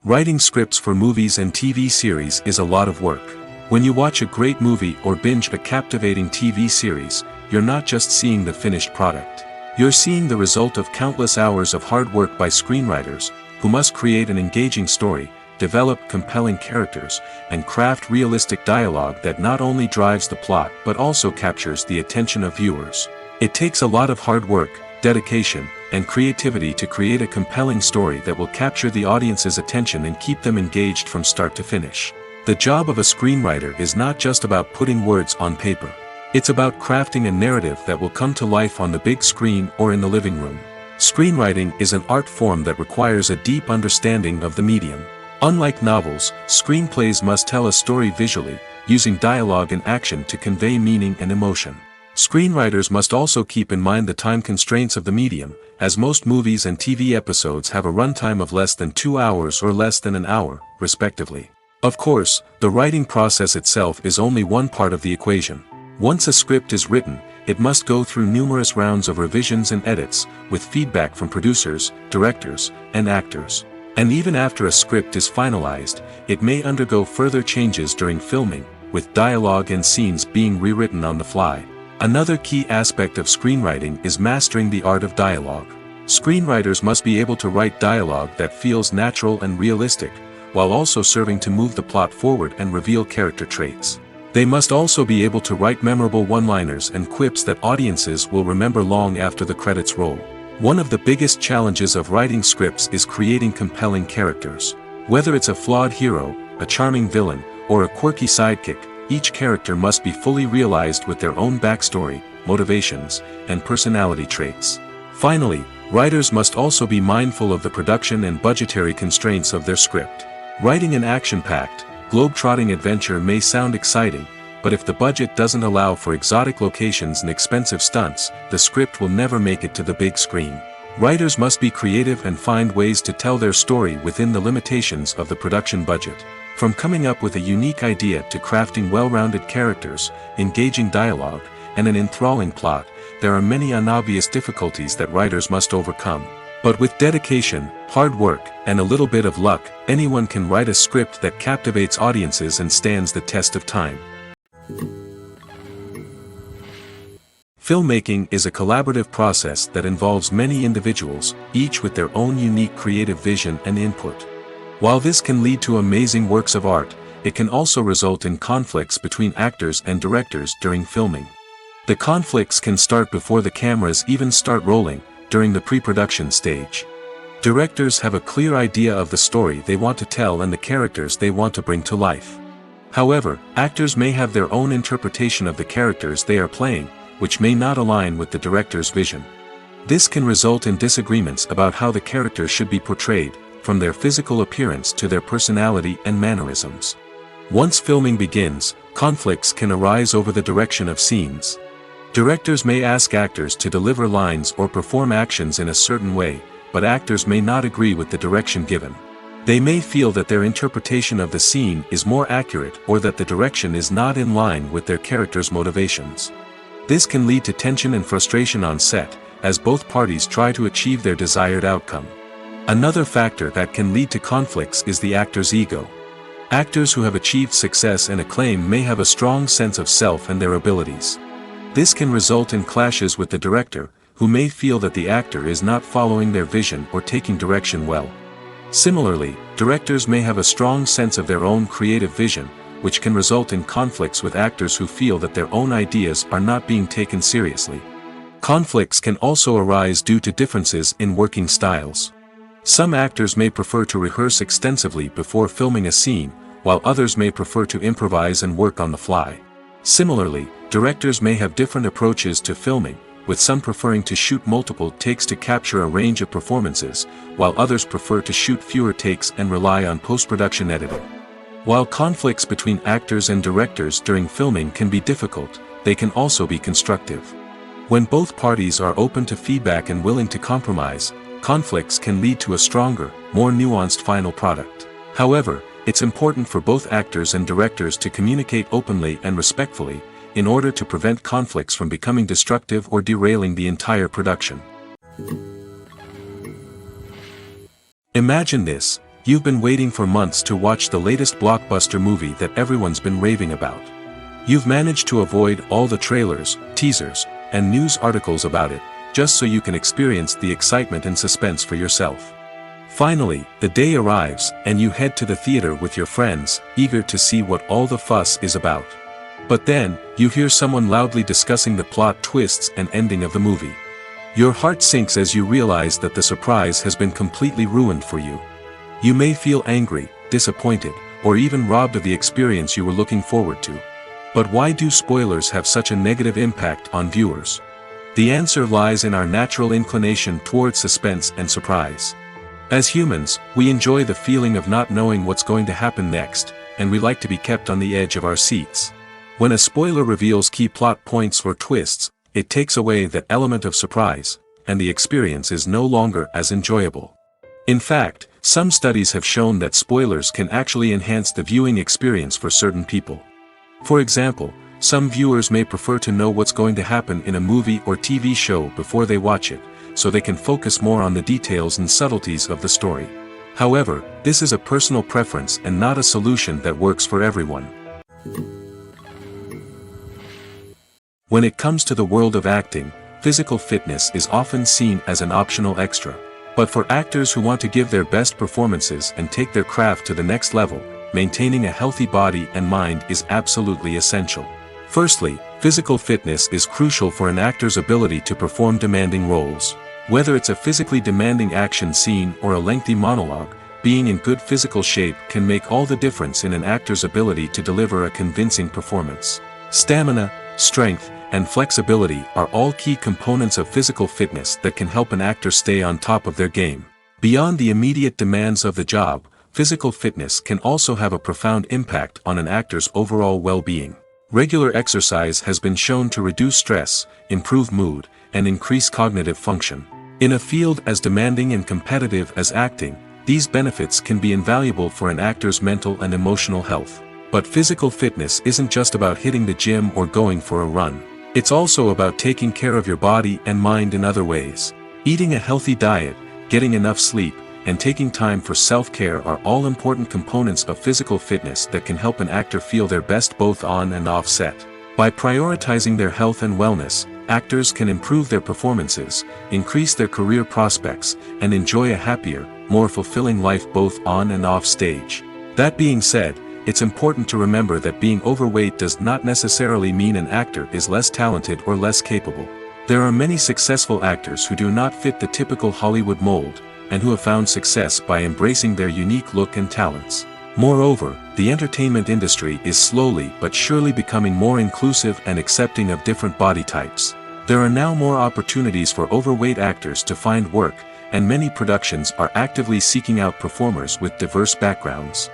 Writing scripts for movies and TV series is a lot of work. When you watch a great movie or binge a captivating TV series, you're not just seeing the finished product. You're seeing the result of countless hours of hard work by screenwriters, who must create an engaging story, develop compelling characters, and craft realistic dialogue that not only drives the plot but also captures the attention of viewers. It takes a lot of hard work, dedication, and creativity to create a compelling story that will capture the audience's attention and keep them engaged from start to finish. The job of a screenwriter is not just about putting words on paper. It's about crafting a narrative that will come to life on the big screen or in the living room. Screenwriting is an art form that requires a deep understanding of the medium. Unlike novels, screenplays must tell a story visually, using dialogue and action to convey meaning and emotion. Screenwriters must also keep in mind the time constraints of the medium, as most movies and TV episodes have a runtime of less than 2 hours or less than an hour, respectively. Of course, the writing process itself is only one part of the equation. Once a script is written, it must go through numerous rounds of revisions and edits, with feedback from producers, directors, and actors. And even after a script is finalized, it may undergo further changes during filming, with dialogue and scenes being rewritten on the fly. Another key aspect of screenwriting is mastering the art of dialogue. Screenwriters must be able to write dialogue that feels natural and realistic, while also serving to move the plot forward and reveal character traits. They must also be able to write memorable one-liners and quips that audiences will remember long after the credits roll. One of the biggest challenges of writing scripts is creating compelling characters. Whether it's a flawed hero, a charming villain, or a quirky sidekick, each character must be fully realized with their own backstory, motivations, and personality traits. Finally, writers must also be mindful of the production and budgetary constraints of their script. Writing an action-packed, globe-trotting adventure may sound exciting, but if the budget doesn't allow for exotic locations and expensive stunts, the script will never make it to the big screen. Writers must be creative and find ways to tell their story within the limitations of the production budget. From coming up with a unique idea to crafting well-rounded characters, engaging dialogue, and an enthralling plot, there are many unobvious difficulties that writers must overcome. But with dedication, hard work, and a little bit of luck, anyone can write a script that captivates audiences and stands the test of time. Filmmaking is a collaborative process that involves many individuals, each with their own unique creative vision and input. While this can lead to amazing works of art, it can also result in conflicts between actors and directors during filming. The conflicts can start before the cameras even start rolling, during the pre-production stage. Directors have a clear idea of the story they want to tell and the characters they want to bring to life. However, actors may have their own interpretation of the characters they are playing, which may not align with the director's vision. This can result in disagreements about how the character should be portrayed, from their physical appearance to their personality and mannerisms. Once filming begins, conflicts can arise over the direction of scenes. Directors may ask actors to deliver lines or perform actions in a certain way, but actors may not agree with the direction given. They may feel that their interpretation of the scene is more accurate or that the direction is not in line with their character's motivations. This can lead to tension and frustration on set, as both parties try to achieve their desired outcome. Another factor that can lead to conflicts is the actor's ego. Actors who have achieved success and acclaim may have a strong sense of self and their abilities. This can result in clashes with the director, who may feel that the actor is not following their vision or taking direction well. Similarly, directors may have a strong sense of their own creative vision, which can result in conflicts with actors who feel that their own ideas are not being taken seriously. Conflicts can also arise due to differences in working styles. Some actors may prefer to rehearse extensively before filming a scene, while others may prefer to improvise and work on the fly. Similarly, directors may have different approaches to filming, with some preferring to shoot multiple takes to capture a range of performances, while others prefer to shoot fewer takes and rely on post-production editing. While conflicts between actors and directors during filming can be difficult, they can also be constructive. When both parties are open to feedback and willing to compromise, conflicts can lead to a stronger, more nuanced final product. However, it's important for both actors and directors to communicate openly and respectfully, in order to prevent conflicts from becoming destructive or derailing the entire production. Imagine this: you've been waiting for months to watch the latest blockbuster movie that everyone's been raving about. You've managed to avoid all the trailers, teasers, and news articles about it, just so you can experience the excitement and suspense for yourself. Finally, the day arrives, and you head to the theater with your friends, eager to see what all the fuss is about. But then, you hear someone loudly discussing the plot twists and ending of the movie. Your heart sinks as you realize that the surprise has been completely ruined for you. You may feel angry, disappointed, or even robbed of the experience you were looking forward to. But why do spoilers have such a negative impact on viewers? The answer lies in our natural inclination toward suspense and surprise. As humans, we enjoy the feeling of not knowing what's going to happen next, and we like to be kept on the edge of our seats. When a spoiler reveals key plot points or twists, it takes away that element of surprise, and the experience is no longer as enjoyable. In fact, some studies have shown that spoilers can actually enhance the viewing experience for certain people. For example, some viewers may prefer to know what's going to happen in a movie or TV show before they watch it, so they can focus more on the details and subtleties of the story. However, this is a personal preference and not a solution that works for everyone. When it comes to the world of acting, physical fitness is often seen as an optional extra. But for actors who want to give their best performances and take their craft to the next level, maintaining a healthy body and mind is absolutely essential. Firstly, physical fitness is crucial for an actor's ability to perform demanding roles. Whether it's a physically demanding action scene or a lengthy monologue, being in good physical shape can make all the difference in an actor's ability to deliver a convincing performance. Stamina, strength, and flexibility are all key components of physical fitness that can help an actor stay on top of their game. Beyond the immediate demands of the job, physical fitness can also have a profound impact on an actor's overall well-being. Regular exercise has been shown to reduce stress, improve mood, and increase cognitive function. In a field as demanding and competitive as acting, these benefits can be invaluable for an actor's mental and emotional health. But physical fitness isn't just about hitting the gym or going for a run. It's also about taking care of your body and mind in other ways. Eating a healthy diet, getting enough sleep, and taking time for self-care are all important components of physical fitness that can help an actor feel their best both on and off set. By prioritizing their health and wellness, actors can improve their performances, increase their career prospects, and enjoy a happier, more fulfilling life both on and off stage. That being said, it's important to remember that being overweight does not necessarily mean an actor is less talented or less capable. There are many successful actors who do not fit the typical Hollywood mold, and who have found success by embracing their unique look and talents. Moreover, the entertainment industry is slowly but surely becoming more inclusive and accepting of different body types. There are now more opportunities for overweight actors to find work, and many productions are actively seeking out performers with diverse backgrounds.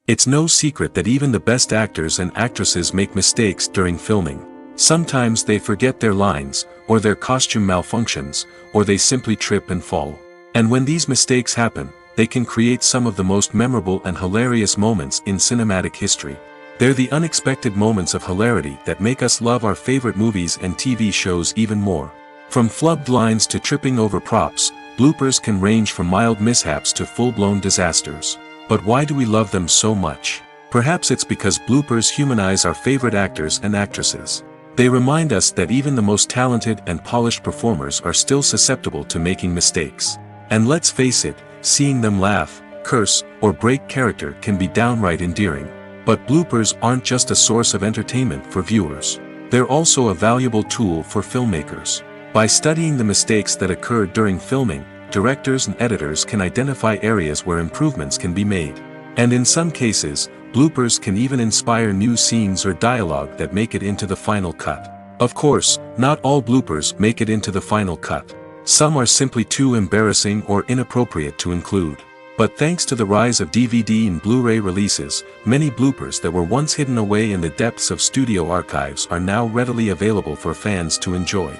It's no secret that even the best actors and actresses make mistakes during filming. Sometimes they forget their lines, or their costume malfunctions, or they simply trip and fall. And when these mistakes happen, they can create some of the most memorable and hilarious moments in cinematic history. They're the unexpected moments of hilarity that make us love our favorite movies and TV shows even more. From flubbed lines to tripping over props, bloopers can range from mild mishaps to full-blown disasters. But why do we love them so much? Perhaps it's because bloopers humanize our favorite actors and actresses. They remind us that even the most talented and polished performers are still susceptible to making mistakes. And let's face it, seeing them laugh, curse, or break character can be downright endearing. But bloopers aren't just a source of entertainment for viewers. They're also a valuable tool for filmmakers. By studying the mistakes that occurred during filming, directors and editors can identify areas where improvements can be made. And in some cases, bloopers can even inspire new scenes or dialogue that make it into the final cut. Of course, not all bloopers make it into the final cut. Some are simply too embarrassing or inappropriate to include. But thanks to the rise of DVD and Blu-ray releases, many bloopers that were once hidden away in the depths of studio archives are now readily available for fans to enjoy.